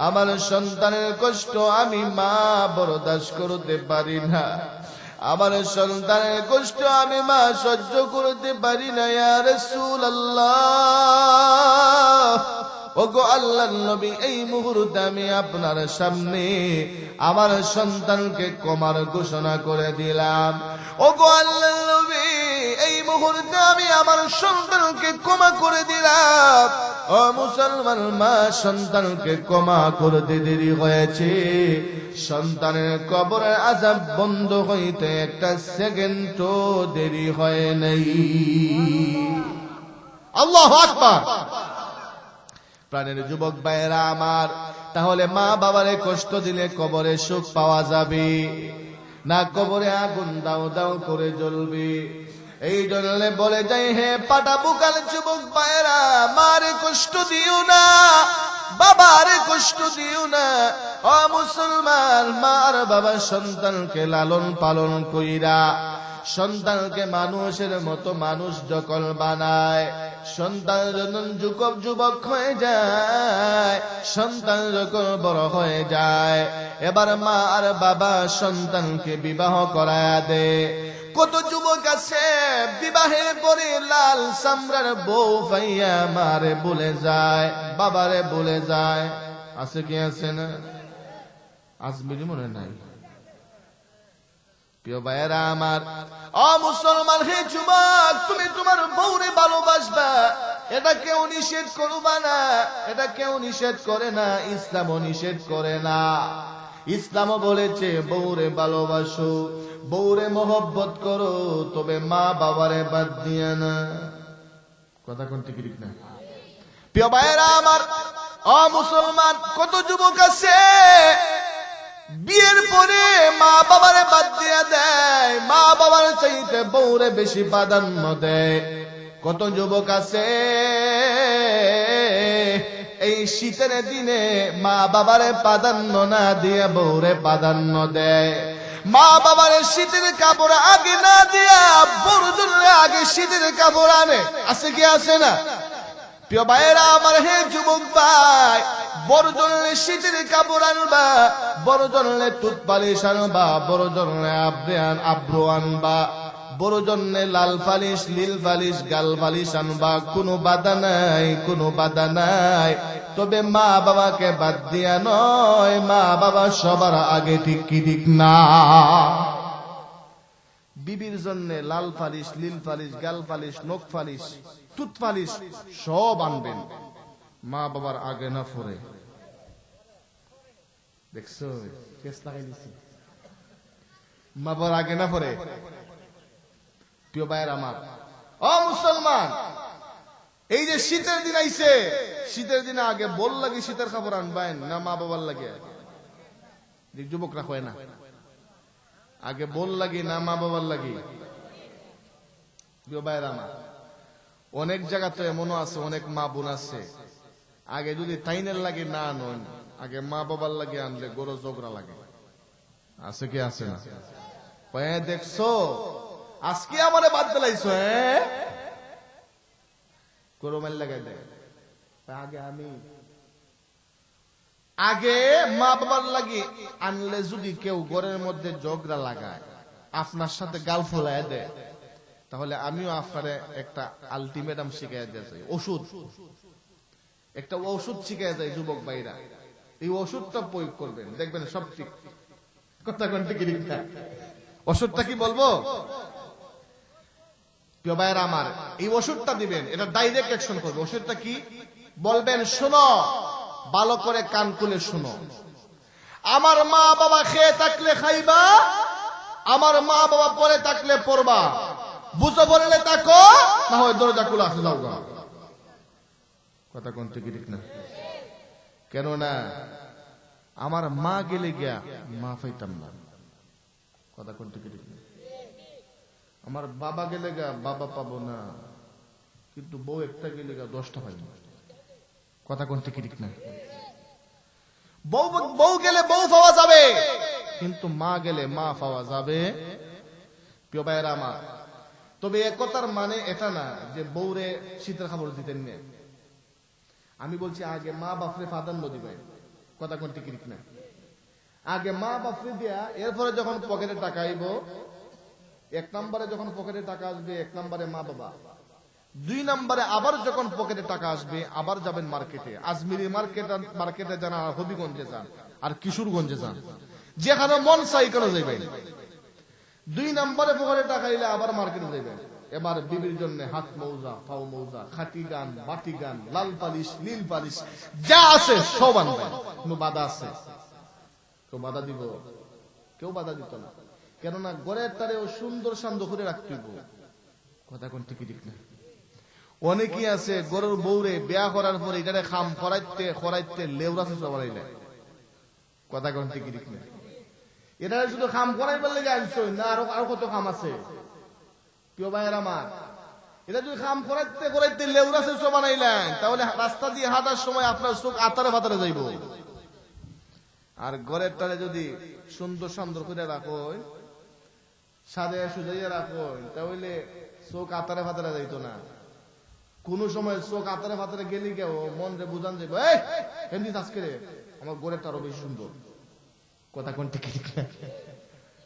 আমার সন্তানের কষ্ট আমি মা বরদাস্ত করতে পারি না, আমার সন্তানের কষ্ট আমি মা সহ্য করতে পারি না। ইয়া রাসূলুল্লাহ, ওগো আল্লাহর নবী, এই মুহূর্তে আমি আপনার সামনে আমার সন্তানকে ক্ষমার ঘোষণা করে দিলাম। ওগো আল্লাহর নবী, এই মুহূর্তে আমি আমার সন্তানকে ক্ষমা করে দিলাম। ও মুসলমান মা, সন্তানকে ক্ষমা করতে দেরি হয়েছে, সন্তানের কবরের আযাব বন্ধ হইতে একটা সেকেন্ডও দেরি হয় নাই। আল্লাহু আকবার। প্রাণের যুবক ভাইয়েরা আমার, তাহলে মা বাবারে কষ্ট দিলে কবরে সুখ পাওয়া যাবে না, কবরে আগুন দাও দাও করে জ্বলবে। এই জন্য বলে যাই হে পাটা বুকাল যুবক ভাইয়েরা, মারে কষ্ট দিও না, বাবারে কষ্ট দিও না। ও মুসলমান, মার বাবা সন্তানকে লালন পালন কইরা সন্তানকে মানুষের মতো মানুষ যখন বানায়, সন্তান যখন যুবক হয়ে যায়, সন্তান যখন বড় হয়ে যায়, এবার মা আর বাবা সন্তানকে বিবাহ করায়া দেয়। কত যুবক আছে বিবাহের পরে লাল চামড়ার বউ পাইয়া মারে বলে যায়, বাবারে বলে যায়। আছে কি আছে না? আসবিনি মনে নাই? প্রিয় ভাইয়েরা আমার, ও মুসলমান হে যুবক, তুমি তোমার বউরে ভালোবাসবা, এটা কেউ নিষেধ করবা না, এটা কেউ নিষেধ করে না, ইসলামও নিষেধ করে না। ইসলামও বলেছে বউরে ভালোবাসো, বউরে মহব্বত করো, তবে মা বাবারে বাদ দিয়ে না। কথা কোন ঠিক না? প্রিয় ভাইয়েরা আমার, ও মুসলমান, কত যুবক আছে বিয়ের পরে মা বাবারে বাদ দিয়ে দেয়, মা বাবার চাইতে বউরে বেশি প্রাধান্য দেয়। কত যুবক আছে এই শীতের দিনে মা বাবারে প্রাধান্য না দিয়ে বউরে প্রাধান্য দেয়, মা বাবারে শীতের কাপড় আগে না দিয়া বড় জন্য আগে শীতের কাপড় আনে। আছে কি আছে না? প্রিয় ভাইয়েরা আমার, হে যুবক ভাই, বড় জন্য শীতের কাপড় আনবা, বড় জন্য টুথপালিশ আনবা, বড় জন্য আব্রু আনবা, বড় জন্য লাল পালিশ নীল পালিশ গাল পালিশ আনবা, কোনো বাধা নাই, কোনো বাধা নাই। তবে মা বাবাকে বাদ দিয়া নয়, মা বাবা সবার আগে, ঠিক কি ঠিক না? বিবির জন্য লাল পালিশ নীল পালিশ গাল পালিশ নখ পালিশ টুথ পালিশ সব আনবেন, মা বাবার আগে না পরে। দেখছো কেস লাগাই দিছি, মা বাবার আগে না পরে। প্রিয় ভাইয়ের আমার, ও মুসলমান, এই যে শীতের দিন আইছে, শীতের দিনে আগে বল লাগে শীতের খাবার আনবেন না মা বাবার লাগে? যুবকরা হয় না, আগে বল লাগে না মা বাবার লাগে? প্রিয় ভাইয়ের আমার, অনেক জায়গা তো এমনও আছে, অনেক মা বোন আছে আগে যদি তাইনের লাগে না আনন, আগে মা বাবার লাগে আনলে গরো ঝগড়া লাগে। আছে কি আছে না? দেখছো আজকে আমারে বাদ দিলাইছো? কোরবানি লাগাই দেয়। আগে মা বাবার লাগি আনলে যদি কেউ ঘরের মধ্যে ঝগড়া লাগায়, আপনার সাথে গাল ফলায় দেয়, তাহলে আমিও আপনারে একটা আলটিমেটাম শিখাই দিয়ে যাই, ওষুধ, একটা ওষুধ শিখাই যায় যুবক ভাইরা, এই ওষুধটা প্রয়োগ করবেন, দেখবেন সব ঠিক। কথা কোনটা কি ঠিক? ওষুধটা কি বলবো? প্রিয় ভাইরা আমার, এই ওষুধটা দিবেন, এটা ডাইরেক্ট অ্যাকশন করবে। ওষুধটা কি বলবেন? শোনো, ভালো করে কান খুলে শোনো। আমার মা বাবা খেয়ে থাকলে খাইবা, আমার মা বাবা পরে থাকলে পড়বা, বুঝো বললে তাকো, না হয় দরজা খুলে আসে যাও। কথা কোনটা কি ঠিক না? কেননা আমার মা গেলে গিয়া মা পাইতাম না। কথা কোনটা কি ঠিক না? আমার বাবা গেলে গা বাবা পাবো না, কিন্তু বউ একটা গেলে গা 10টা পাইব। কথা কোনটা কি ঠিক না? বউ গেলে বউ পাওয়া যাবে, কিন্তু মা গেলে মা পাওয়া যাবে। প্রিয় ভাইয়েরা আমার, তবে একতার মানে এটা না যে বউরে শীতের খাবার দিতেন না। আমি বলছি আগে মা বাপরে প্রাধান্য দিবেন। কথা কোনটা কি ঠিক না? আগে মা বাপরে দিয়া, এরপরে যখন পকেটে টাকা আইব, 1 নম্বরে যখন পকেটে টাকা আসবে 1 নম্বরে মা বাবা, 2 নম্বরে আবার যখন পকেটে টাকা আসবে আবার যাবেন মার্কেটে, আজমিরি মার্কেটে যান, আর হবিগঞ্জে যান, আর কিশোরগঞ্জে যান, যেখানে মন চাই করে যাবেন। 2 নম্বরে পকেটে টাকা এলে আবার মার্কেটে যাবেন। এবার বিবির জন্য হাত মৌজা, পাও মৌজা, খাটি গান, বাটি গান, লাল পালিশ, নীল পালিশ, যা আছে সব আনবেন। কোনো বাধা আছে? কেউ বাধা দিব? কেউ বাধা দিত না। কেননা ঘরের তারেও সুন্দর শান্ত করে রাখতে হইব। কথা কোন ঠিক ঠিক না? অনেকেই আছে গরুর বউরে বিয়া করার পরে এটারে খাম খরাইতে খরাইতে লেউরা শেষ বাড়াইলে। কথা কোন ঠিক ঠিক না? এটা শুধু খাম করাইবার লেগে আনছো না, আরো কত খাম আছে। প্রিয় ভাইয়ের আমার, এটা যদি খাম করাইতে করাইতে লেউরা শেষ বানাইলেন, তাহলে রাস্তা দিয়ে হাঁটার সময় আপনার চোখ আতারে ফাতারে যাইব। আর ঘরের তারে যদি সুন্দর সুন্দর করে রাখো, সাদে সুজাইয়া রাখো, তাহলে চোখ আতারে ফাতারে যাইতো না। কোন সময় চোখ আতারে ফাতারে গেলি কেউ মন রে বুঝান যাইব, এমনি আজকে আমার ঘরেরটা আরো বেশি সুন্দর। কথা কোন ঠিক?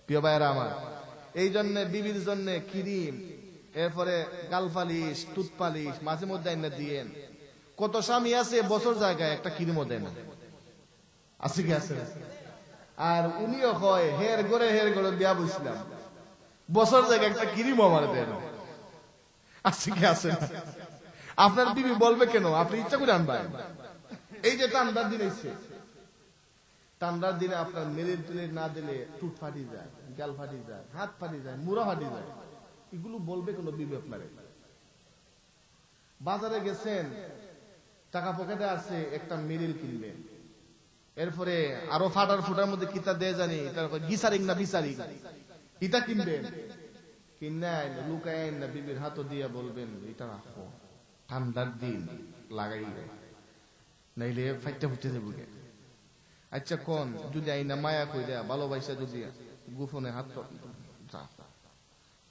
প্রিয় ভাইয়েরা আমার, এই জন্য বিবির জন্য ক্রিম, এরপরে গালপালিশ, টুথপালিশ মাঝে মধ্যে আইনা দিয়েন। কত স্বামী আছে বছর জায়গায় একটা ক্রিমও দেয় না, আছে কি আছে? আর উনিও হয় হের ঘরে বিয়া বুঝলাম, বছর জায়গায় একটা ক্রিমও আমার দেয় না, আছে কি আছে? আপনার বিবি বলবে কেন? আপনি ইচ্ছা করে আনবেন। এই যে ঠান্ডার দিন এসছে, ঠান্ডার দিনে আপনার মেলের টেলের না দিলে টুট ফাটি যায়, গাল ফাটি যায়, হাত ফাটি যায়, মুড়া ফাটি যায়, এগুলো বলবে কোন বিবি আপনারে? বাজারে গেছেন, টাকা পকেটে আছে, একটা মেরিল কিনবেন, এরপরে আরো ফাটার ফুটার মধ্যে কিতা দেয় জানি, গিসারিং না বিচারিং, এটা কিনবেন, কিনাই লুকাইন না বিবির হাতও দিয়ে বলবেন এটা রাখো, ঠান্ডার দিন লাগাই, নাইলে ফাইটটা ফুটে যাবো। আচ্ছা কোন যদি আইনা মায়া কই দেয়া ভালোবাসা যদি গোপনে হাত,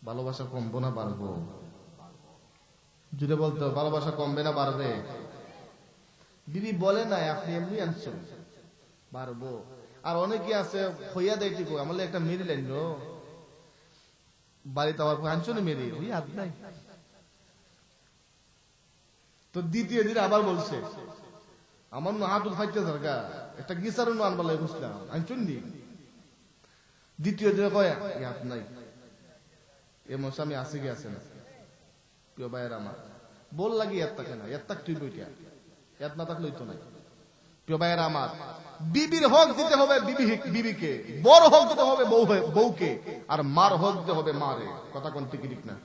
ভালোবাসা কমবো না বাড়বো? যদি বলতো ভালোবাসা কমবে না বাড়বে, বিবি বলে না আপনি এমনি আনছেন, বাড়বো। আর অনেকে আছে হইয়া দেয় ঠিক, আমার একটা মেরি লাইন বাড়িতে আমার আনছো না মেরি, ওই হাত নাই তো। দ্বিতীয় দিন আবার বলছে আমার হাত ফাইতে দরকার, একটা গিসার আনবার লাগে বুঝলাম, আনছুন নি। দ্বিতীয় দিনে কয় হাত নাই, এ মশামি আসে কি আছে না? প্রিয় ভাইয়ের আমার, বল লাগি এত থাকে না, এত তুই বইটা এত না থাকলে তো নাই। প্রিয় ভাইয়ের আমার, বিবির হক দিতে হবে বিবিকে, বড় হক দিতে হবে বউকে, আর মার হক দিতে হবে মারে। কথা কোন ঠিক ঠিক না?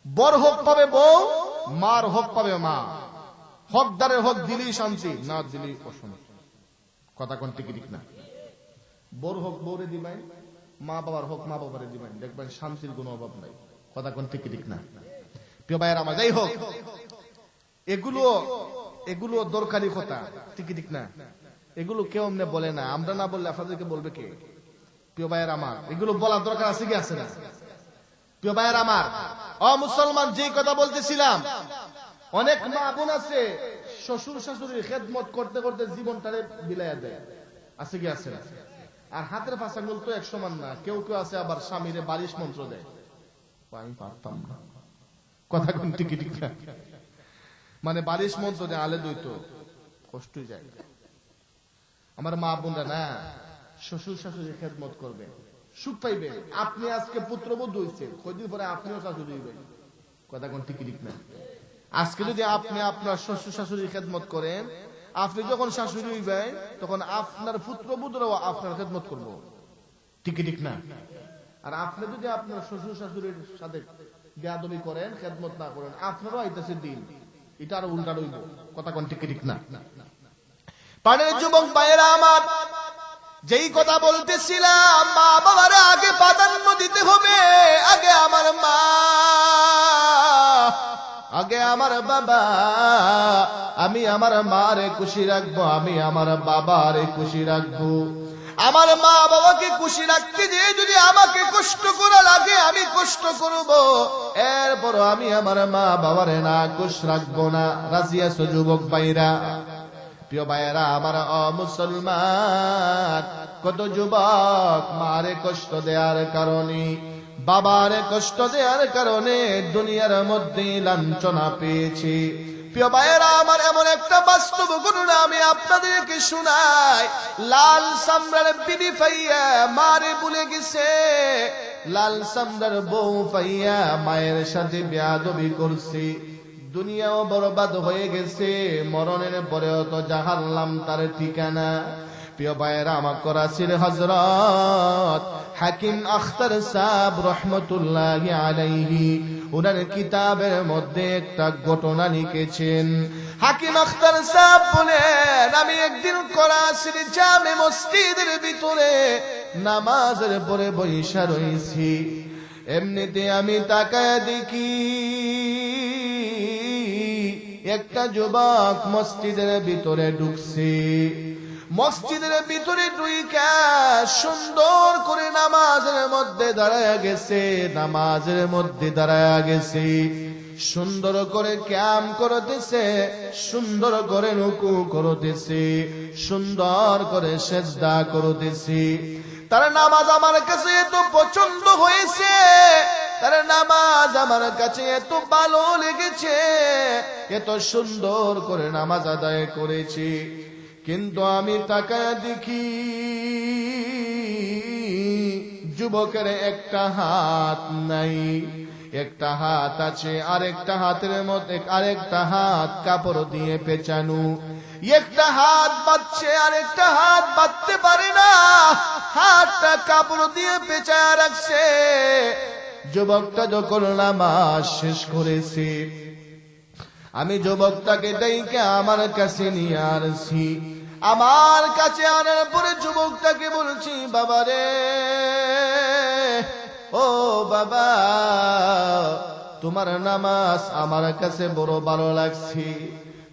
বড় হক পাবে বউ, মার হক পাবে মা। হকদারের হক দিলেই শান্তি, না দিলেই অশান্তি। কথা কোন ঠিক ঠিক না? বড় হক বউরে দিবেন, মা বাবার হক মা বাবারে দিবেন, দেখবেন শান্তির কোনো অভাব নাই। কথা কোন ঠিক ঠিক না? প্রিয় ভাইয়ের আমার, যাই হোক, এগুলো দরকারি কথা, ঠিক ঠিক না? এগুলো কেউ এমনি বলে না, আমরা না বললে আপনাদেরকে বলবে কে? প্রিয় ভাইয়ের আমার, এগুলো বলার দরকার আছে কি আছে না? প্রিয় ভাইয়ের আমার, মুসলমান, যে কথা বলতেছিলাম, অনেক মা বোন আছে শ্বশুর শাশুড়ির খেদমত করতে করতে জীবনটারে বিলাইয়া দেয়, আছে কি আছে না? আর হাতের পাঁচ আঙ্গুল তো এক সমান না। কেউ কেউ আছে আবার স্বামীরে বালিশ মন্ত্র দেয়, আমি পারতাম না। কথা কোন ঠিক ঠিক না? মানে বালিশ মন্ত্র দেয়, আলে দুই তো কষ্টই যায়। আমার মা বোনরা না, শ্বশুর শাশুড়ির খেদমত করবে, সুখ পাইবে। আপনি আজকে পুত্রবধূ হইছেন, কয়দিন পরে আপনিও শাশুড়ি হইবেন। কথা কোন ঠিক ঠিক না? আজকে যদি আপনি আপনার শ্বশুর শাশুড়ির খেদমত করেন, আপনি যখন শাশুড়ি হইবেন তখন আপনার পুত্রবধূরাও আপনার খেদমত করবো, ঠিক ঠিক না? আর আপনি যদি আপনার শ্বশুর শাশুড়ির সাথে বেয়াদবি করেন, খেদমত না করেন, আপনারও আইতেছে দিন, এটা আরো উল্টা রইব। কথা কোন ঠিক ঠিক না? পাড়ের যুবক ভাইয়েরা আমার, যেই কথা বলতেছিলাম, মা বাবারে আগে প্রাধান্য দিতে হবে। আগে আমার মা, আগে আমার বাবা। আমি আমার মারে খুশি রাখবো, আমি আমার বাবারে খুশি রাখবো। আমার মা বাবাকে খুশি রাখতে যে যদি আমাকে কষ্ট করা লাগে, আমি কষ্ট করব। এরপর আমি আমার মা বাবারে না খুশ রাখবো না। রাজি আছো যুবক ভাইরা? প্রিয় ভাইয়েরা আমার, মুসলমান, কত যুবক মারে কষ্ট দেওয়ার কারণে, বাবারে কষ্ট দেওয়ার কারণে দুনিয়ার মধ্যে লাঞ্ছনা পেয়েছে। প্রিয় ভাইয়েরা আমার, এমন একটা বাস্তব ঘটনা আমি আপনাদেরকে শোনাই। লাল সামরার বিবি পাইয়া মারে ভুলে গেছে, লাল সামরার বউ পাইয়া মায়ের সাথে বেয়াদবি করছে। দুনিয়াও বরবাদ হয়ে গেছে, মরণের পরেও তো জাহান্নাম তার ঠিকানা। প্রিয় ভাইয়েরা আমার, করাচির হযরত হাকিম আখতার সাহেব রহমতুল্লাহি আলাইহি ওনার কিতাবের মধ্যে একটা ঘটনা লিখেছেন। হাকিম আখতার সাহেব বলেন, আমি একদিন করাচির জামে মসজিদের ভিতরে নামাজের পরে বইসা রয়েছি। এমনিতে আমি তাকায় দেখি একটা যুবক মসজিদের ভিতরে ঢুকছে। মসজিদের ভিতরে ঢুইকা সুন্দর করে নামাজের মধ্যে দাঁড়ায়া গেছে, নামাজের মধ্যে দাঁড়ায়া গেছে। সুন্দর করে কিয়াম করতেছে, সুন্দর করে রুকু করতেছে, সুন্দর করে সেজদা করতেছে। তার নামাজ আমার কাছে এত পছন্দ হয়েছে, তার নামাজ আমার কাছে এত ভালো লেগেছে, এত সুন্দর করে নামাজ আদায় করেছে। কিন্তু আমি তাকায় দেখি যুবকের একটা হাত নাই, একটা হাত আছে, আরেকটা হাতের মধ্যে আরেকটা হাত কাপড় দিয়ে পেঁচানো। একটা হাত বাঁধছে, আরেকটা হাত বাঁধতে পারে না, হাতটা কাপড় দিয়ে পেঁচায় রাখছে। যুবকটা যখন নামাজ শেষ করেছে, আমি যুবকটাকে ডাইকে আমার কাছে নিয়ে আসছি। আমার কাছে আনার পরে যুবকটাকে বলছি, বাবা রে, ও বাবা, তোমার নামাজ আমার কাছে বড় ভালো লাগছে।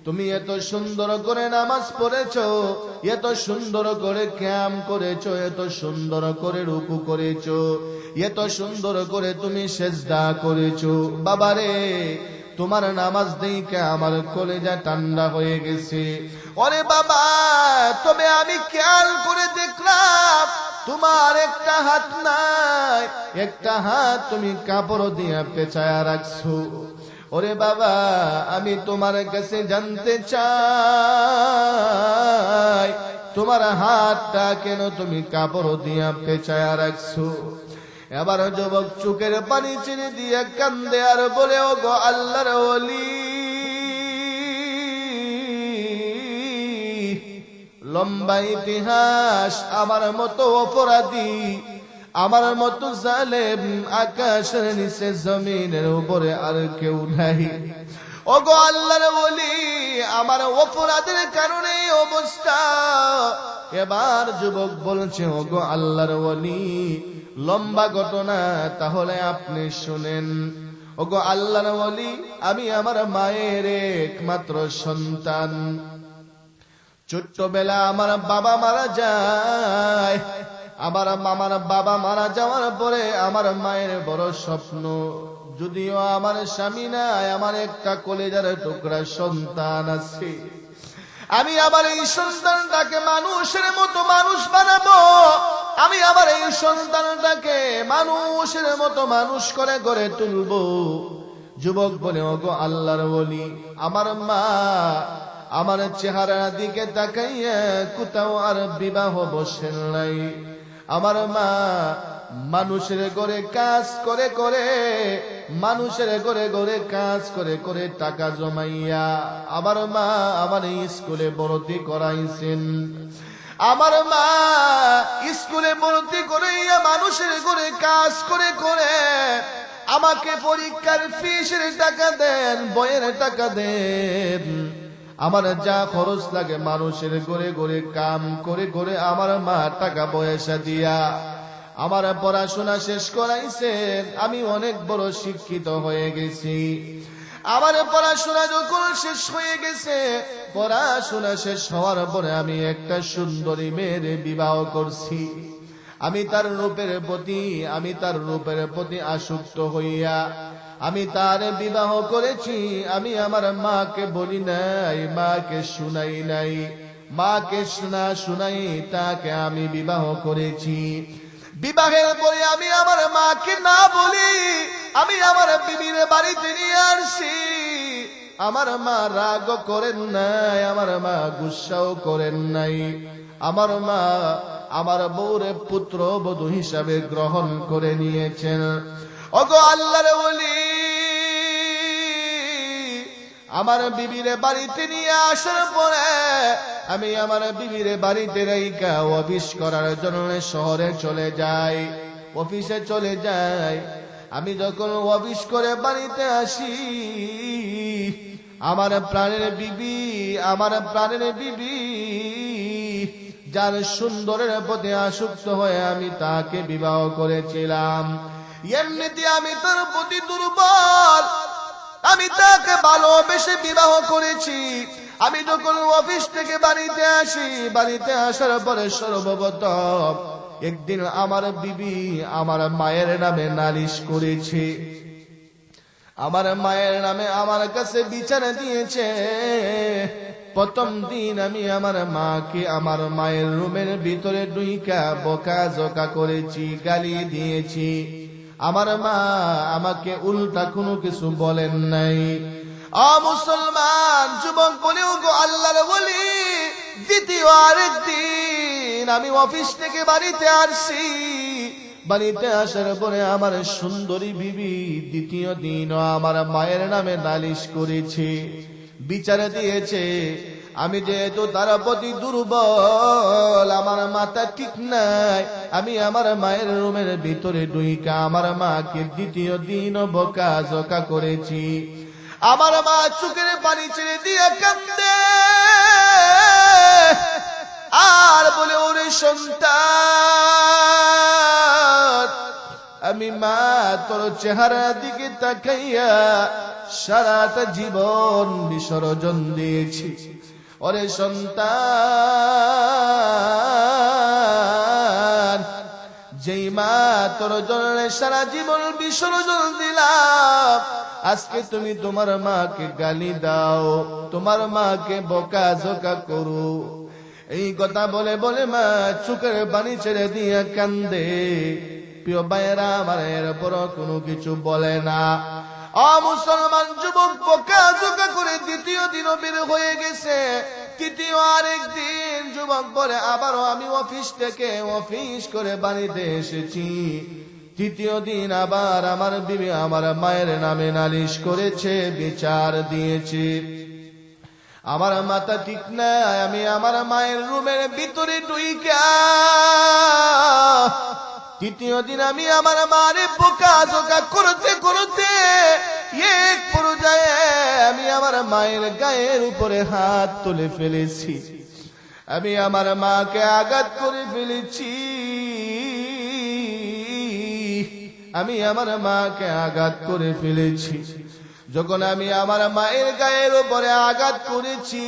তুমি এত সুন্দর করে নামাজ পড়েছো, এত সুন্দর করে কিয়াম করেছো, এত সুন্দর করে রুকু করেছো, এত সুন্দর করে তুমি সেজদা করেছো। বাবা রে, তোমার নামাজ দেখে আমার কলেজা ঠান্ডা হয়ে গেছে। ওরে বাবা, তবে আমি খেয়াল করে দেখলাম তোমার একটা হাত নাই, একটা হাত তুমি কাপড় দিয়ে পেঁচায়া রাখছো। ওরে বাবা, আমি তোমার কাছে জানতে চাই, তোমার হাতটা কেন তুমি কাপড় দিয়ে পেঁচায়া রাখছো? এবার যুবক চোখের পানি ছেড়ে দিয়ে কান্দে আর বলে, ও গো আল্লাহর ওলি, লম্বা ইতিহাস, আমার মতো অপরাধী, আমার মতো জালেম আকাশের নিচে জমিনের উপরে আর কেউ নাই। ও গো আল্লাহর ওলি, আমার অপরাধের কারণে অবস্থা। এবার যুবক বলছে, ও গো আল্লাহর ওলি, লম্বা ঘটনা, তাহলে আপনি শুনেন। ও গো আল্লাহর ওলি, আমি আমার মায়ের একমাত্র সন্তান। ছোট্টবেলা আমার বাবা মারা যায়। আমার বাবা মারা যাওয়ার পরে আমার মায়ের বড় স্বপ্ন, যদিও আমার স্বামী নাই, আমার একটা কলেজার টুকরা সন্তান আছে, আমি আমার এই সন্তানটাকে মানুষের মতো মানুষ বানাবো। আমি আমার এই সন্তানটাকে মানুষের মতো মানুষ করে গড়ে তুলবো। যুবক বলে, ওগো আল্লাহর ওলি, আমার মা আমার চেহারার দিকে তাকাইয়া কোথাও আর বিবাহ বসেন নাই। আমার মা মানুষের ঘরে কাজ করে করে, মানুষের ঘরে ঘরে কাজ করে করে টাকা জমাইয়া আমার মা আমার স্কুলে ভর্তি করাইছেন। আমার মা স্কুলে ভর্তি করাইয়া মানুষের ঘরে কাজ করে করে আমাকে পরীক্ষার ফিসের টাকা দেন, বইয়ের টাকা দেন। আমার যা খরচ লাগে মানুষের ঘরে ঘরে কাম করে করে আমার মা টাকা পয়সা দিয়া আমার পড়াশোনা শেষ করাইছেন। আমি অনেক বড় শিক্ষিত হয়ে গেছি। আমার পড়াশোনা যখন শেষ হয়ে গেছে, পড়াশোনা শেষ হওয়ার পরে আমি একটা সুন্দরী মেয়ের বিবাহ করছি। আমি তার রূপের প্রতি আসক্ত হইয়া আমি তার বিবাহ করেছি। আমি আমার মাকে বলি নাই, মাকে শুনাই নাই, মাকে শুনাই তাকে আমি বিবাহ করেছি। বিবাহের পরে আমি আমার মাকে না বলি আমি আমার বিবির বাড়িতে নিয়ে আসছি। আমার মা রাগ করেন নাই, আমার মা গুসাও করেন নাই। আমার মা আমার বউরে পুত্র বধূ হিসাবে গ্রহণ করে নিয়েছেন। ওগো আল্লাহর ওলি, আমার বিবির বাড়িতে নিয়ে আসার পরে আমি আমার বিবির বাড়িতে রাইখা অফিস করার জন্য শহরে চলে যাই, অফিসে চলে যাই। আমি যখন অফিস করে বাড়িতে আসি, আমার প্রাণের বিবি যার সুন্দরের প্রতি আসক্ত হয়ে আমি তাকে বিবাহ করেছিলাম, এমনিতে আমি তার প্রতি দুর্বল, আমি তাকে ভালোবেসে বিবাহ করেছি। আমি যখন অফিস থেকে বাড়িতে আসি, বাড়িতে আসার পরে সর্বপ্রথম একদিন আমার বিবি আমার মায়ের নামে নালিশ করেছে। আমার মায়ের নামে আমার কাছে বিচার দিয়েছে। প্রথম দিন আমি আমার মাকে আমার মায়ের রুমের ভিতরে ঢুইকা বকাঝকা করেছি, গালি দিয়েছি। আমার মা আমাকে উল্টা কোনো কিছু বলেন নাই। মুসলমান যুবক বলেও গো আল্লাহর ওলি, দ্বিতীয় আরেকদিন আমি অফিস থেকে বাড়িতে আসছি। বাড়িতে আসার পরে আমার সুন্দরী বিবি দ্বিতীয় দিন আমার মায়ের নামে নালিশ করেছে, বিচার দিয়েছে। আমি যেহেতু তার প্রতি দুর্বল, আমার মাথা ঠিক নাই, আমি আমার মায়ের রুমের ভিতরে ঢুইকা আমার মাকে দ্বিতীয় দিন বকাঝকা করেছি। আমার মা চোখের পানি ছেড়ে দিয়ে কান্দে আর বলে, ওরে সন্তান, আমি মা তোর চেহারার দিকে তাকাইয়া সারাটা জীবন বিসর্জন দিয়েছি। ওরে সন্তান, যেই মা তোর জন্য সারা জীবন বিসর্জন দিলাম, আজকে তুমি তোমার মাকে গালি দাও, তোমার মাকে বকাঝকা করো। এই কথা বলে বলে মা চোখের পানি ছেড়ে দিয়ে কান্দে। প্রিয় ভাইয়েরা আমার, এরপর কোনো কিছু বলে না। মুসলমান যুবক বকাঝকা করে দ্বিতীয় দিনও বের হয়ে গেছে। তৃতীয় আরেকদিন যুবক বলে, আবারও আমি অফিস করে বাড়িতে এসেছি। তৃতীয় দিন আবার আমার বিবি আমার মায়ের নামে নালিশ করেছে, বিচার দিয়েছে। আমার মাথা ঠিক নাই, আমি আমার মায়ের রুমের ভিতরে ঢুইকা তৃতীয় দিন আমি আমার মারে বকাঝকা করতে করতে এক পর্যায়ে আমি আমার মায়ের গায়ের উপরে হাত তুলে ফেলেছি। আমি আমার মাকে আঘাত করে ফেলেছি। আমি আমার মাকে আঘাত করে ফেলেছি। যখন আমি আমার মায়ের গায়ের উপরে আঘাত করেছি,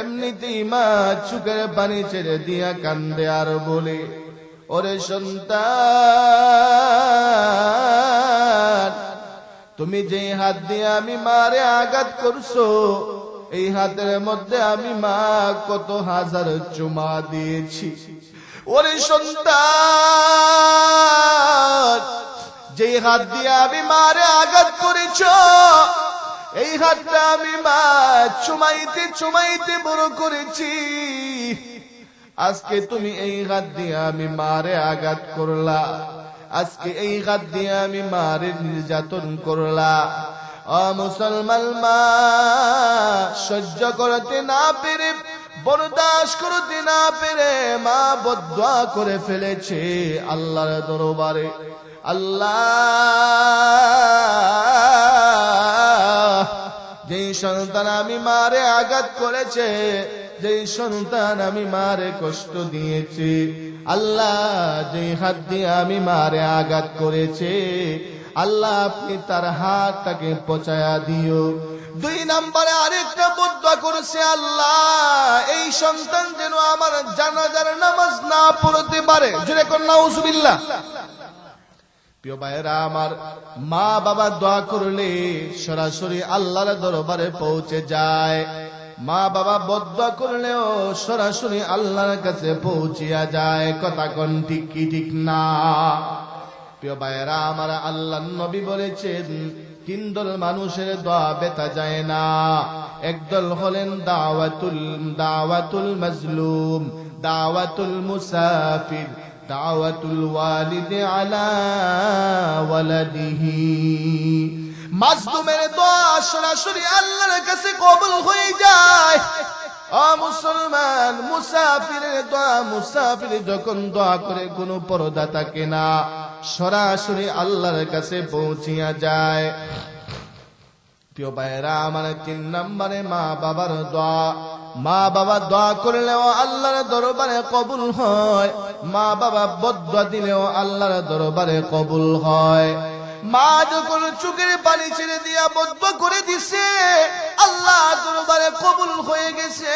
এমনিতেই মা চোখের পানি ছেড়ে দিয়া কান্দে আর বলে, ওরে সন্তান, তুমি যে হাত দিয়ে আমি মারে আঘাত করছো, এই হাতের মধ্যে আমি মা কত হাজার চুমা দিয়েছি। ওরে সন্তান, যে হাত দিয়ে আমি মারে আঘাত করেছ, এই হাতটা আমি মা চুমাইতে চুমাইতে বড় করেছি। আজকে তুমি এই হাত দিয়ে আমি মারে আঘাত করলা, আজকে এই হাত দিয়ে আমি মারে নির্যাতন করলা। ও মুসলমান মা, সহ্য করতে না পেরে, বরদাস্ত করতে না পেরে মা বদদুয়া করে ফেলেছে আল্লাহর দরবারে। আল্লাহ, যেই সন্তান আমি মারে আঘাত করেছে, যেই সন্তান আমি মারে কষ্ট দিয়েছি, আল্লাহ যেই হাত দিয়ে আমি মারে আঘাত করেছে, আল্লাহ আপনি তার হাতটাকে পচায়া দিও। 2 নম্বরে আরেকটা বদদুয়া করেছে, আল্লাহ এই সন্তান যেন আমার জানাজার নামাজ না পড়তে পারে। জোরে কোন নাউজুবিল্লাহ। প্রিয় ভাইরা আমার, মা বাবা দোয়া করলে সরাসরি আল্লাহর দরবারে পৌঁছে যায়। মা বাবা বদদুয়া করলেও সরাসরি আল্লাহর কাছে পৌঁছিয়া যায়। কথা কোন ঠিক কি ঠিক না? প্রিয় ভাইরা আমার, আল্লাহর নবী বলেছেন 3 দল মানুষের দোয়া বেতা যায় না। একদল হলেন দাওয়াতুল মাজলুম, দাওয়াতুল মুসাফির, দাওয়াতুল ওয়ালিদি আলা ওয়ালাদিহি। মাজলুমের দোয়া সরাসরি আল্লাহর কাছে কবুল হয়ে যায়। ও মুসলমান, মুসাফিরের দোয়া, মুসাফির যখন দোয়া করে কোনো পরদা থাকে না, সরাসরি আল্লাহর কাছে পৌঁছিয়া যায়। প্রিয় ভাইরা আমার, 3 নম্বরে মা বাবার দোয়া। মা বাবা দোয়া করলেও আল্লাহর দরবারে কবুল হয়, মা বাবা বদদুয়া দিলেও আল্লাহর দরবারে কবুল হয়। মা যখন চোখের পানি ছেড়ে দিয়া বদদুয়া করে দিছে, আল্লাহ দরবারে কবুল হয়ে গেছে,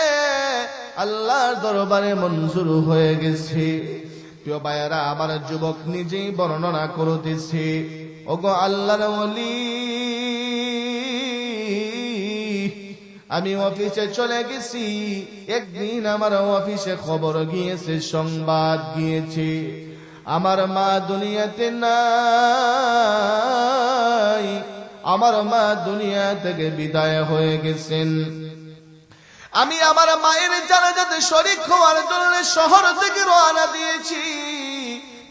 আল্লাহর দরবারে মঞ্জুর হয়ে গেছে। প্রিয় ভাইরা আমার, যুবক নিজেই বর্ণনা করতেছে, ওগো আল্লাহর ওলি, আমি অফিসে চলে গেছি। একদিন আমার অফিসে খবর গিয়েছে, সংবাদ গিয়েছে, আমার মা দুনিয়াতে নাই, আমার মা দুনিয়া থেকে বিদায় হয়ে গেছেন। আমি আমার মায়ের জানাজাতে শরীক হওয়ার জন্য শহর থেকে রওনা দিয়েছি,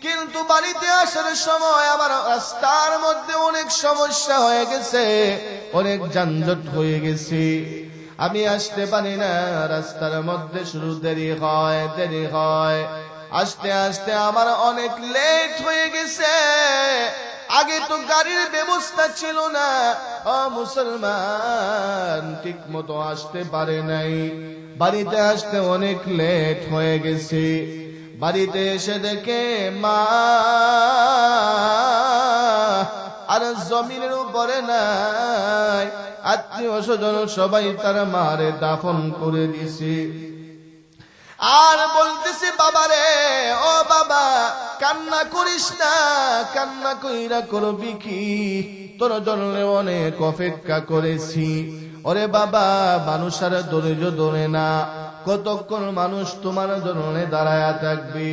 কিন্তু বাড়িতে আসার সময় আমার রাস্তার মধ্যে অনেক সমস্যা হয়ে গেছে, অনেক যানজট হয়ে গেছে, আমি আসতে পারি না। রাস্তার মধ্যে শুরু দেরি হয়, দেরি হয়, আস্তে আস্তে আমার অনেক লেট হয়ে গেছে। আগে তো গাড়ির ব্যবস্থা ছিল না। ও মুসলমান, ঠিক মতো আসতে পারে নাই, বাড়িতে আসতে অনেক লেট হয়ে গেছে। বাড়িতে এসে দেখে মা আর জমিনের উপরে নাই, আত্মীয় স্বজন সবাই তার মারে দাফন করে দিছে। আর বলতেছে, বাবারে, ও বাবা, কান্না করিস না, কান্না কইরা করবি কি, তোর জন্য অনেক অপেক্ষা করেছি। ওরে বাবা, মানুষ আর ধৈর্য ধরে না, কতক্ষণ মানুষ তোমার জন্য দাঁড়ায়া থাকবে।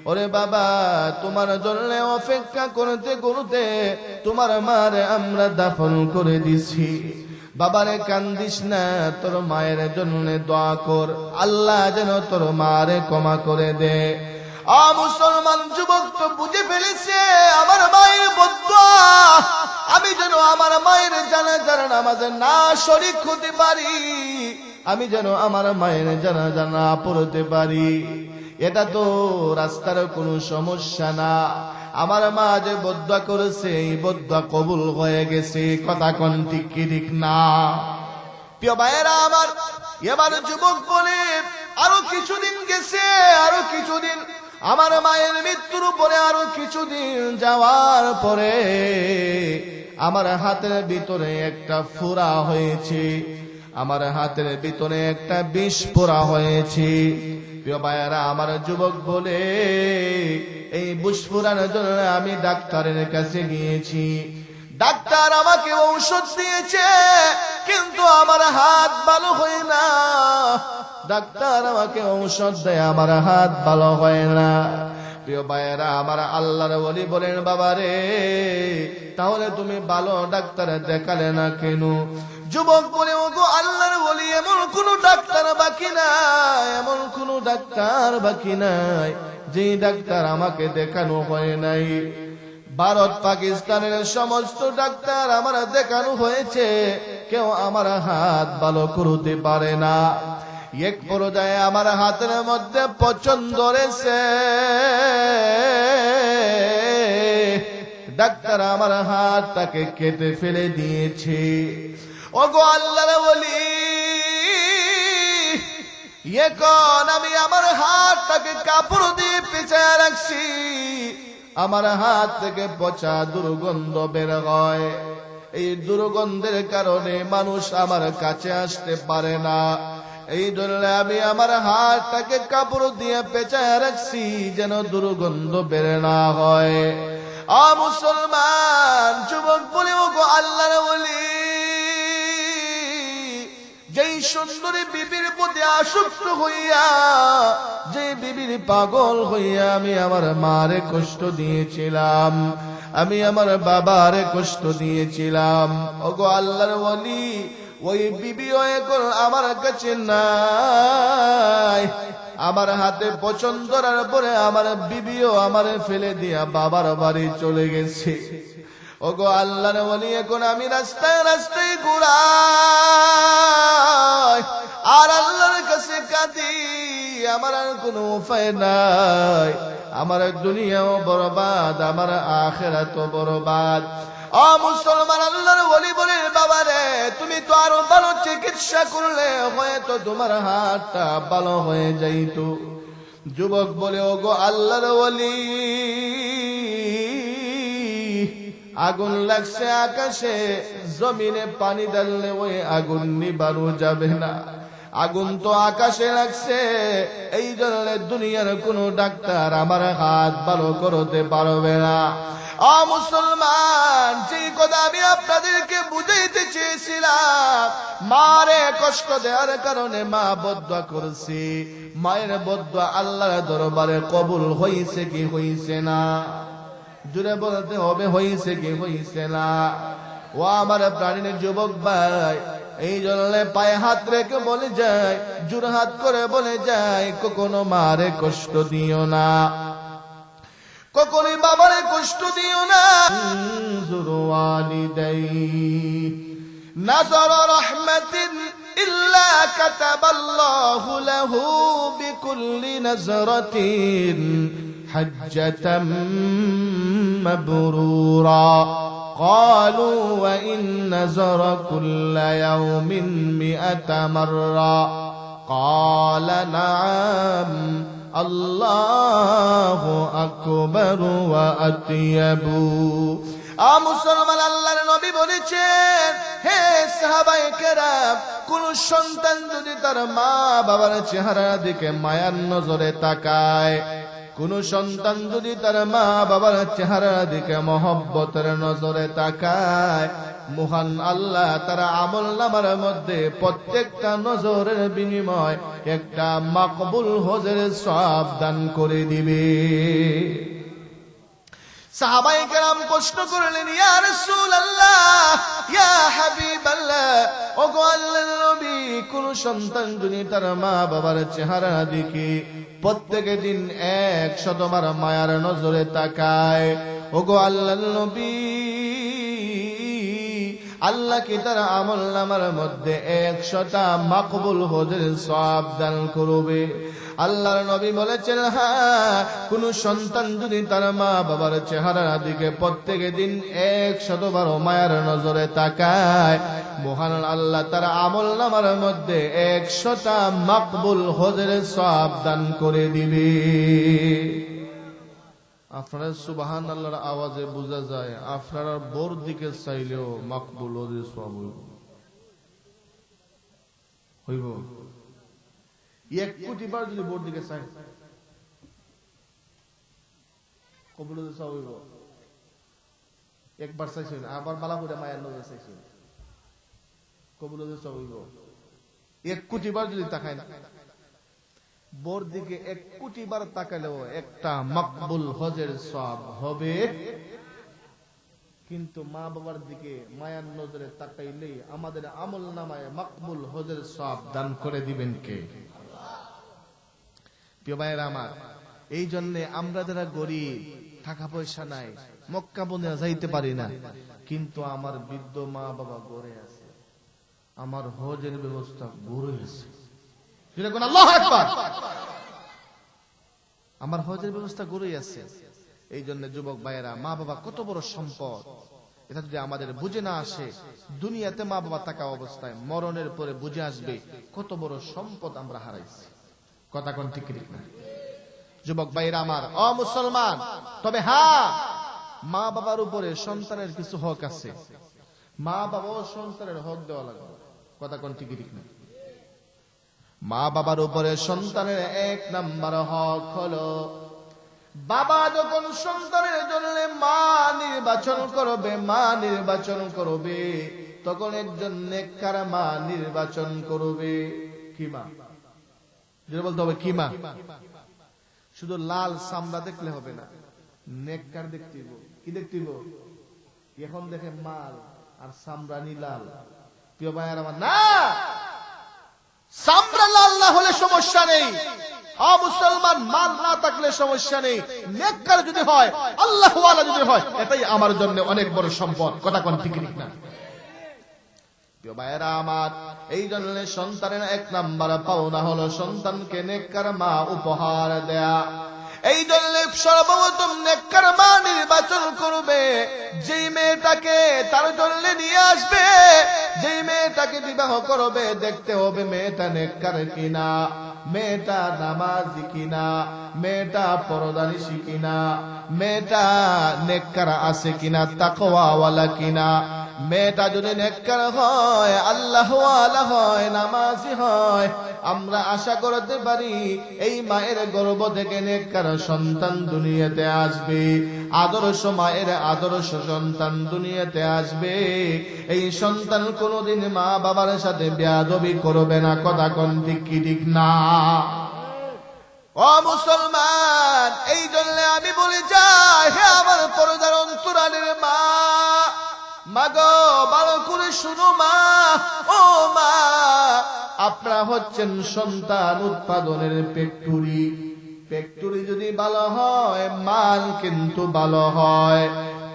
ওরে বাবা, তোমার জন্য অপেক্ষা করতে করতে তোমার মারে আমরা দাফন করে দিছি। বাবারে কান্দিস না, তোর মায়ের জন্য দোয়া কর, আল্লাহ যেন তোর মারে ক্ষমা করে দে। মুসলমান যুবক তো বুঝে ফেলেছে আমার মায়ের বদদুয়া, আমি যেন আমার মায়ের জানাজার নামাজে না শরীক হতে পারি, আমি যেন আমার মায়ের জানাজা না পড়তে পারি। এটা তো রাস্তার কোনো সমস্যা না, আমার মা যে বদদুয়া করেছে, এই বদদুয়া কবুল হয়ে গেছে। কথা কোন ঠিক কি ঠিক না? প্রিয় ভাইয়েরা আমার, এবার যুবক বলে, আরো কিছুদিন গেছে, আরো কিছুদিন, আমার মায়ের মৃত্যুর পরে আরো কিছুদিন যাওয়ার পরে আমার হাতের ভিতরে একটা ফোঁড়া হয়েছে, আমার হাতের ভিতরে একটা বিষ পোড়া হয়েছে। প্রিয় ভাইয়েরা আমার, যুবক বলে এই বুসফুরানোর জন্য আমি ডাক্তারের কাছে গিয়েছি। ডাক্তার আমাকে ঔষধ দিয়েছে, কিন্তু আমার হাত ভালো হয় না। ডাক্তার আমাকে ঔষধ দেয়, আমার হাত ভালো হয় না। প্রিয় ভাইয়েরা আমার, আল্লাহর ওলি বলেন, বাবারে তাহলে তুমি ভালো ডাক্তার দেখালে না কেন? যুবক বলে, ওগো আল্লাহর ওলি, এমন কোন ডাক্তার বাকি নাই, এমন কোন ডাক্তার বাকি নাই যে ডাক্তার আমাকে দেখানো হয় নাই। ভারত পাকিস্তানের সমস্ত ডাক্তার আমার দেখানো হয়েছে, কেউ আমার হাত ভালো করতে পারে না। এক পর্যায়ে আমার হাতের মধ্যে পচন ধরেছে, ডাক্তার আমার হাতটাকে কেটে ফেলে দিয়েছে। ওগো আল্লাহর ওলি, এখন আমি আমার হাতটাকে কাপড় দিয়ে পেঁচায় রাখছি, আমার হাত থেকে পচা দুর্গন্ধ বের হয়। এই দুর্গন্ধের কারণে মানুষ আমার কাছে আসতে পারে না। এই জন্য আমি আমার হাতটাকে কাপড় দিয়ে পেঁচায় রাখছি, যেন দুর্গন্ধ বের না হয়। মুসলমান যুবক বলে, ওগো আল্লাহর ওলি, যেই সুন্দরী বিবির প্রতি আসক্ত হইয়া, যে বিবির পাগল হইয়া আমি আমার মারে কষ্ট দিয়েছিলাম, আমি আমার বাবারে কষ্ট দিয়েছিলাম, ওগো আল্লাহর ওলি, ওই বিবিও এখন আমার কাছে নাই। আমার হাতে পছন্দ করার পরে আমার বিবিও আমার ফেলে দিয়া বাবার বাড়ি চলে গেছে। ওগো আল্লাহর ওলি, এখন আমি রাস্তায় রাস্তায় ঘুরাই আর আল্লাহর কাছে কাঁদি, আমার আর কোনো উপায় নাই। আমার দুনিয়াও বরবাদ, আমার আখিরাতও বরবাদ। মুসলমান, আল্লাহর ওলি বলেন, বাবারে তুমি তো আরো ভালো চিকিৎসা করলে হয়তো তোমার হাতটা ভালো হয়ে যাইত। যুবক বলে, ওগো আল্লাহর ওলি, আগুন লাগছে আকাশে, জমিনে পানি ঢাললে ওই আগুন নিবারও যাবে না। আগুন তো আকাশে লাগছে, এই জন্য দুনিয়ার কোন ডাক্তার আমার হাত ভালো করতে পারবে না। মুসলমান, যে কথা আমি আপনাদেরকে বুঝাইতে চেয়েছিলাম, মারে কষ্ট দেওয়ার কারণে মা বদদুয়া করছে, মায়ের বদদুয়া আল্লাহর দরবারে কবুল হইছে কি হইছে না? জুড়ে বলতে হবে, হইছে কি হইছে না? ও আমার প্রাণীর যুবক ভাই, এই জন্য পায়ে হাত রেখে বলে যায়, জোর হাত করে বলে যায়, কখনো মারে কষ্ট দিও না, কখনোই বাবারে কষ্ট দিও না। ওয়ালিদাই নাযরা রাহমাতিন ইল্লা কাতাবাল্লাহু লাহু বিকুল্লি নাযরাতিন হাজ্জাতাম মাবরুরা। قالوا وإن نزر كل يوم 100 مرة قال نعم الله أكبر وأطيب। মুসলমান, আল্লাহর নবী বলেছেন, হে সাহাবায়ে কেরাম, কোন সন্তান যদি তার মা বাবার চেহারা দিকে মায়ার নজরে তাকায়, কোন সন্তান যদি তার মা বাবার চেহারা দিকে মহব্বতের নজরে তাকায়, মহান আল্লাহ তার আমলনামার মধ্যে প্রত্যেকটা নজরের বিনিময় একটা মাকবুল হজের সওয়াব দান করে দিবে। সাহাবায়ে কেরাম প্রশ্ন করলেন, ইয়া রাসূলুল্লাহ, ইয়া হাবিবাল্লাহ, ওগো আল্লাহর নবী, কোন সন্তান যদি তার মা বাবার চেহারা দেখে প্রত্যেক দিন 100 বার মায়ার নজরে তাকায়, ওগো আল্লাহর নবী, আল্লাহ কি তার আমলনামার মধ্যে 100টা মাকবুল হজের সওয়াব দান করবে? আল্লাহর নবী বলেছেন, হ্যাঁ, কোন সন্তান যদি তার মা বাবার চেহারার দিকে প্রত্যেক দিন 100 বার মায়ার নজরে তাকায়, মহান আল্লাহ তার আমলনামার মধ্যে 100টা মাকবুল হজের সওয়াব দান করে দিবে। আপনারা সুবহানাল্লাহর আওয়াজে বোঝা যায় আপনারা বোর দিকে চাইলেও মাকবুল হজের সওয়াব হইব। 1 কোটি বার যদি বোর দিকে চাই কবুল হইব। একবার চাইছেন আবার বালা করে মায়ের নজর চাইছেন কবুল হইব। 1 কোটি বার যদি তাকায় না বোর দিকে 1 কোটি বার তাকালেও একটা মকবুল হজের সওয়াব হবে। কিন্তু মা বাবার দিকে মায়ার নজরে তাকাইলেই আমাদের আমল নামায় মকবুল হজের সওয়াব দান করে দিবেন কে? প্রিয় ভাইরা আমার, এই জন্য আমরা যারা গরিব, টাকা পয়সা নাই, মক্কা মদিনা যাইতে পারি না, কিন্তু আমার বৃদ্ধ মা বাবা গড়ে আছে, আমার হজের ব্যবস্থা গড়ে আছে। আল্লাহু আকবার। আমার হজের ব্যবস্থা গড়ে আছে। এই জন্য যুবক ভাইয়েরা, মা বাবা কত বড় সম্পদ, এটা যদি আমাদের বুঝে না আসে, দুনিয়াতে মা বাবা থাকা অবস্থায় মরণের পরে বুঝে আসবে কত বড় সম্পদ আমরা হারাইছি। কথা কোন ঠিক ঠিক না? যুবক ভাইরা আমার, ও মুসলমান, তবে হ্যাঁ, মা বাবার উপরে সন্তানের কিছু হক আছে। মা বাবাও সন্তানের হক দেওয়া লাগবে। কথা কোন ঠিক ঠিক না? মা বাবার উপরে সন্তানের 1 নাম্বার হক হলো, বাবা যখন সন্তানের জন্য মা নির্বাচন করবে তখন একজন নেককার মা নির্বাচন করবে। কি মা? যেটা বলতে হবে কি মা? শুধু লাল চামড়া দেখলে হবে না, নেককার দেখতে হইব। কি দেখতে হইব? এখন দেখে মাল আর চামড়া লাল। প্রিয় ভাইয়ার আমার, না, চামড়া লাল না হলে সমস্যা নেই, মুসলমান মাল না থাকলে সমস্যা নেই, নেককার যদি হয়, আল্লাহ ওয়ালা যদি হয়, এটাই আমার জন্য অনেক বড় সম্পদ। কথা কোন ঠিক না? প্রিয় ভাইয়েরা আমার, এই জন্য সন্তানের 1 নাম্বার পাওনা হলো সন্তানকে নেককার মা উপহার দেয়া। এই জন্য সর্বপ্রথম নেককার মা নির্বাচন করবে। যেই মেয়েটাকে তার জন্য নিয়ে আসবে, যেই মেয়েটাকে বিবাহ করবে, দেখতে হবে মেয়েটা নেককার কিনা, মেয়েটা নামাজি কিনা, মেয়েটা পরদানিশী কিনা, মেয়েটা নেককার আছে কিনা, তাকওয়াওয়ালা কিনা। মেয়েটা যদি নেককার হয়, আল্লাহওয়ালা হয়, নামাজি হয়, আমরা আশা করতে পারি এই মায়ের গর্ভ থেকে নেককার সন্তান দুনিয়াতে আসবে। আদর্শ মায়ের আদর্শ সন্তান দুনিয়াতে আসবে। এই সন্তান কোনোদিন মা বাবার সাথে বেয়াদবি করবে না। কথা কোন ঠিক কি ঠিক না? ও মুসলমান, এই জন্য আমি বলে যাই, হে আমার পর্দার অন্তরালের মা, মাগো ভালো করে শুনো মা, ও মা, আপনারা হচ্ছেন সন্তান উৎপাদনের ফ্যাক্টরি। ফ্যাক্টরি যদি ভালো হয়, মাল কিন্তু ভালো হয়।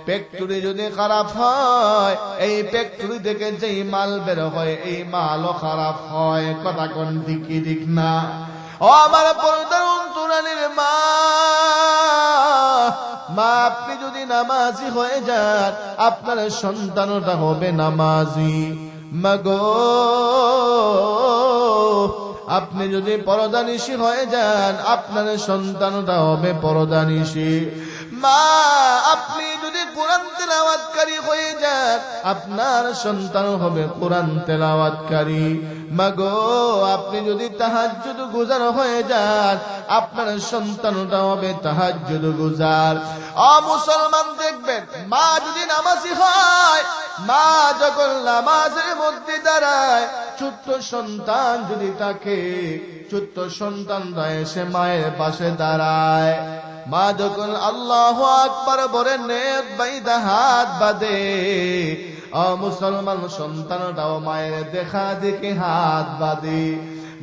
ফ্যাক্টরি যদি খারাপ হয়, এই ফ্যাক্টরি থেকে যেই মাল বের হয়, এই মালও খারাপ হয়। কথা কোন ঠিক কি ঠিক না? ও আমার পর্দার অন্তরালের মা, মা, আপনি যদি নামাজি হয়ে যান, আপনার সন্তানটা হবে নামাজি। মাগো, আপনি যদি পরদানিশী হয়ে যান, আপনার সন্তানটা হবে পরদানিশী। মা, আপনি যদি কোরআন তেলাওয়াতকারী হয়ে যান, আপনার সন্তান হবে কোরআন তেলাওয়াতকারী। মাগো, আপনি যদি তাহাজ্জুদ গুজার হয়ে যান, আপনার সন্তানটা হবে তাহাজ্জুদ গুজার। মুসলমান, দেখবেন মা যদি নামাজি হয়, মা যখন নামাজের মধ্যে দাঁড়ায়, ছোট্ট সন্তান যদি থাকে, ছোট্ট সন্তানরা এসে মায়ের পাশে দাঁড়ায়। মা যখন আল্লাহু আকবার বলে নেক বাইদা হাত বাঁধে, মুসলমান সন্তানটাও মায়ের দেখা দেখে হাত বাঁধে।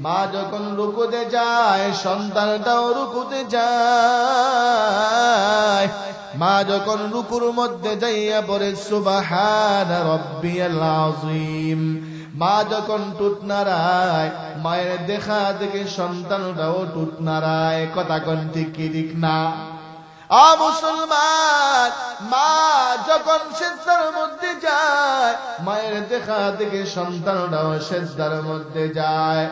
মা যখন রুকুতে যায়, সন্তানটাও রুকুতে যায়। মা যখন রুকুর মধ্যে যাইয়া বলে সুবহানা রাব্বিয়াল আযীম, মা যখন টুট নাড়ায়, মায়ের দেখা দেখে সন্তানটাও টুট নাড়ায়। কথা কোন ঠিক কি ঠিক না? মুসলমান, মা যখন সিজদার মধ্যে যায়, মায়ের দেখা দেখে সন্তানটাও সিজদার মধ্যে যায়।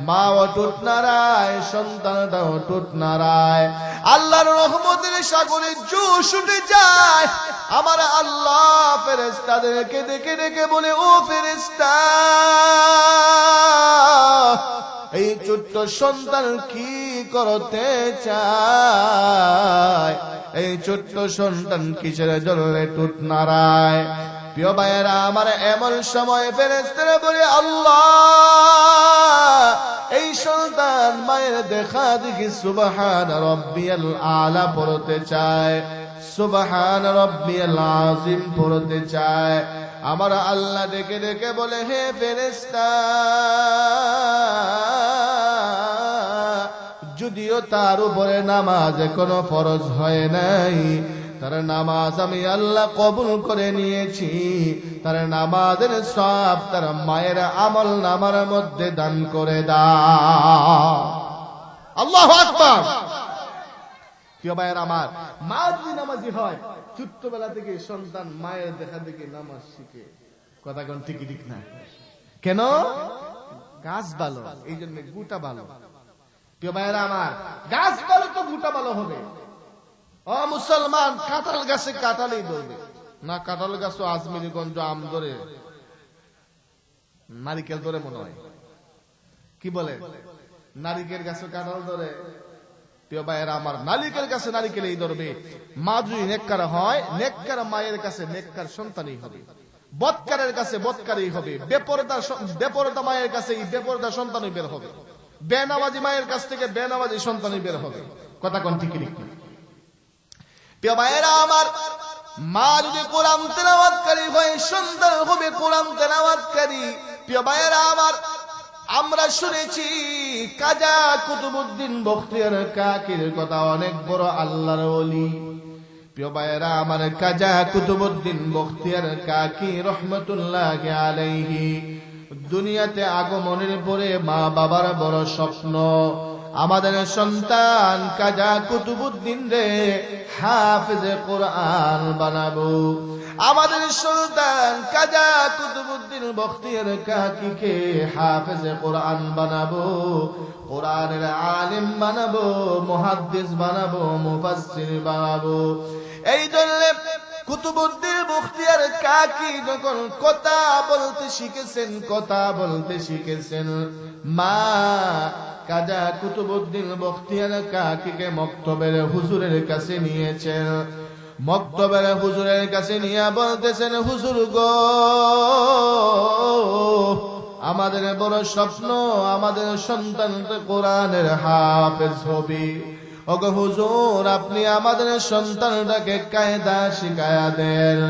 মাও টুট নাড়ায়, সন্তানটাও টুট নাড়ায়। আল্লাহর রহমতের সাগরে জোশ উঠে যায়। আমার আল্লাহ ফেরেশতাদেরকে ডেকে ডেকে বলে, ও ফেরেশতা, এই ছোট ছোট্ট সন্তান কি করতে চায়? এই ছোট্ট সন্তান কিসের জন্য টুট নাড়ায়? প্রিয় ভাইয়েরা আমার, এমন সময় ফেরেশতারা বলে, আল্লাহ, এই সন্তান মায়ের দেখা দেখি সুবহান রাব্বিয়াল আলা পড়তে চায়, সুবহান রাব্বিয়াল আযীম পড়তে চায়। আমার আল্লাহ দেখে দেখে বলে, হে ফেরেশতা, যদিও তার উপরে নামাজ কোনো ফরজ হয় নাই, তার নামাজ আমি আল্লাহ কবুল করে নিয়েছি। তার নামাজের সওয়াব তার মায়ের আমল নামার মধ্যে দান করে দাও। আল্লাহু আকবার। প্রিয় ভাইয়ের আমার, মা যদি নামাজি হয়, ছোট্টবেলা থেকে সন্তান মায়ের দেখা দেখে নামাজ শিখে। কথা কোন ঠিক ঠিক না? কেন? গাছ ভালো, এই জন্য গুটা ভালো। প্রিয় ভাইয়েরা আমার, গাছ ভালো তো গুটা ভালো হবে। ও মুসলমান, কাঁঠাল গাছে কাঁঠালই ধরবে না, কাঁঠাল গাছ আজমিরিগঞ্জ আম ধরে, নারিকেল ধরে মনে হয়। কি বলে? নারিকেল গাছে কাঁঠাল ধরে। প্রিয় ভাইয়েরা আমার, নারিকেল গাছে নারিকেলই ধরবে। মা যদি নেককার হয়, নেককার মায়ের কাছে নেককার সন্তানই হবে, বদকারের কাছে বদকারই হবে, বেপরদা মায়ের কাছে বেপরদা সন্তানই বের হবে, বেনামাজি মায়ের কাছ থেকে বেনামাজি সন্তানই বের হবে। কথা কোন ঠিক ঠিক? প্রিয় ভাইয়েরা আমার, মা যদি কোরআন তেলাওয়াতকারী হয়, সন্তান হবে কোরআন তেলাওয়াতকারী। প্রিয় ভাইয়েরা আমার, আমরা শুনেছি কাজা কুতুবউদ্দিন বখতিয়ার কাকির কথা, অনেক বড় আল্লাহর ওলি। প্রিয় ভাইয়েরা আমার, কাজা কুতুবউদ্দিন বখতিয়ার কাকি রহমতুল্লাহি আলাইহি দুনিয়াতে আগমনের পরে মা বাবার বড় স্বপ্ন, আমাদের সন্তান কাজা কুতুবউদ্দিন রে হাফেজে কোরআন বানাবো। আমাদের সন্তান কাজা কুতুবউদ্দিন বখতিয়ার কাকিকে হাফেজে কোরআন বানাবো, কোরআনের আলেম বানাবো, মুহাদ্দিস বানাবো, মুফাসসির বানাবো। এই জন্য কুতুবউদ্দিন বখতিয়ার কাকি যখন কথা বলতে শিখেছেন, মা কাজা কুতুবউদ্দিন বখতিয়ার কাকিকে মক্তবের হুজুরের কাছে নিয়েছেন। মক্তবের হুজুরের কাছে নিয়ে বলতেছেন, হুজুর গো, আমাদের বড় স্বপ্ন, আমাদের সন্তান কোরআনের হাফেজ হবে। ওগো হুজুর, আপনি আমাদের সন্তানটাকে কায়দা শিখায়া দেন,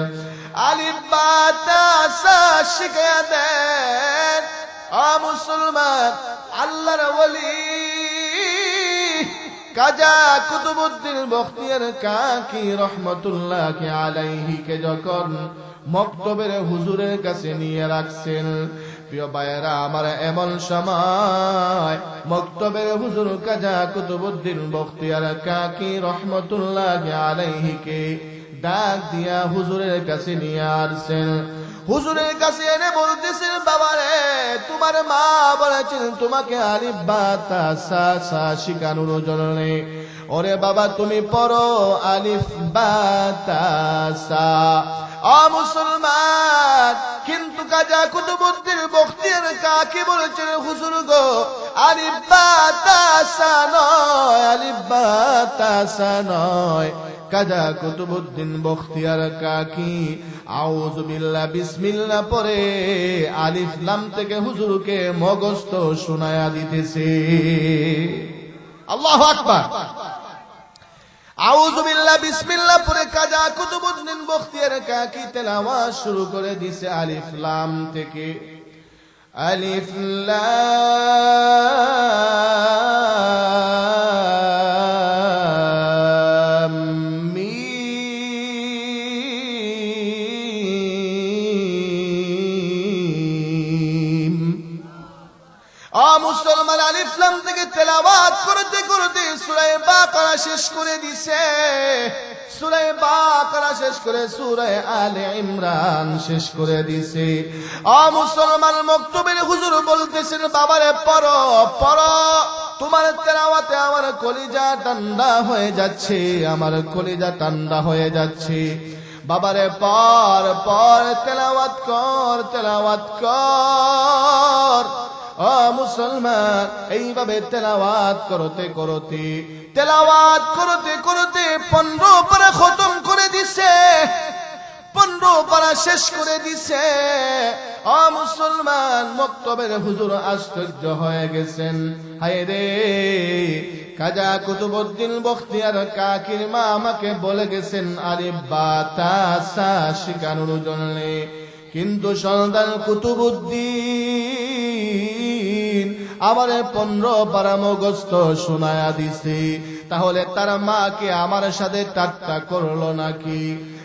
আলিফ বা তা সা শিখায়া দেন। ও মুসলমান, আল্লাহর ওলি কাজা কুতুবউদ্দিন বখতিয়ার কাকি রহমতুল্লাহি আলাইহি কে যখন মক্তবের হুজুরের কাছে নিয়ে রাখছেন, প্রিয় ভাইয়েরা আমার, এমন সময় মক্তবের হুজুর কাজা কুতুবউদ্দিন বখতিয়ার কাকি রহমতুল্লাহি আলাইহি কে ডাক দিয়া হুজুরের কাছে নিয়ে আসছেন। হুজুরের কাছে এনে বলতেছেন, বাবারে, তোমার মা বলেছেন তোমাকে আলিফ বা তা সা সা শিখানোর জন্য। ওরে বাবা, তুমি পড়ো আলিফ বা তা সা। ও মুসলমান, কিন্তু কাজা কুতুবউদ্দিন বখতিয়ার কাকি বলেছেন, হুজুর গো, আলিফ বা তা সা নয়, আলিফ বা তা সা নয়। কাজা কুতুবউদ্দিন বখতিয়ার কাকি আউযু বিল্লাহ বিসমিল্লাহ পরে আলিফ লাম থেকে হুজুরকে মগজত শোনায়া দিতেছে। আল্লাহু আকবার। আউযু বিল্লাহ বিসমিল্লাহ পরে কাজা কুতুবউদ্দিন বখতিয়ার কাকি তেলাওয়াত শুরু করে দিছে আলিফ লাম থেকে। আলিফ লাম মিম। মুসলমান, আলিফ লাম থেকে তেলাওয়াত করতে করতে সূরা বাকারা শেষ করে দিছে, সূরা বাকারা শেষ করে সূরা আলে ইমরান শেষ করে দিছে। মুসলমান, মক্তবের হুজুর বলতেছেন, বাবারে পড়ো পড়ো, তোমার তেলাওয়াতে আমার কলিজা ঠান্ডা হয়ে যাচ্ছে, আমার কলিজা ঠান্ডা হয়ে যাচ্ছে। বাবারে পড় পড়, তেলাওয়াত কর তেলাওয়াত কর। মুসলমান, এইভাবে তেলাওয়াত করতে করতে 15 পারা খতম করে দিছে, 15 পারা শেষ করে দিছে। মুসলমান, মক্তবের হুজুর আশ্চর্য হয়ে গেছেন। হায় রে, খাজা কুতুবউদ্দিন বখতিয়ার কাকির মা আমাকে বলে গেছেন আলিফ বা তা সা শিখানোর জন্য, কিন্তু সন্তান কুতুবউদ্দিন আমার 15 পারা মুখস্থ শোনায়া দিছে। তাহলে তার মা কি আমার সাথে ঠাট্টা করলো নাকি?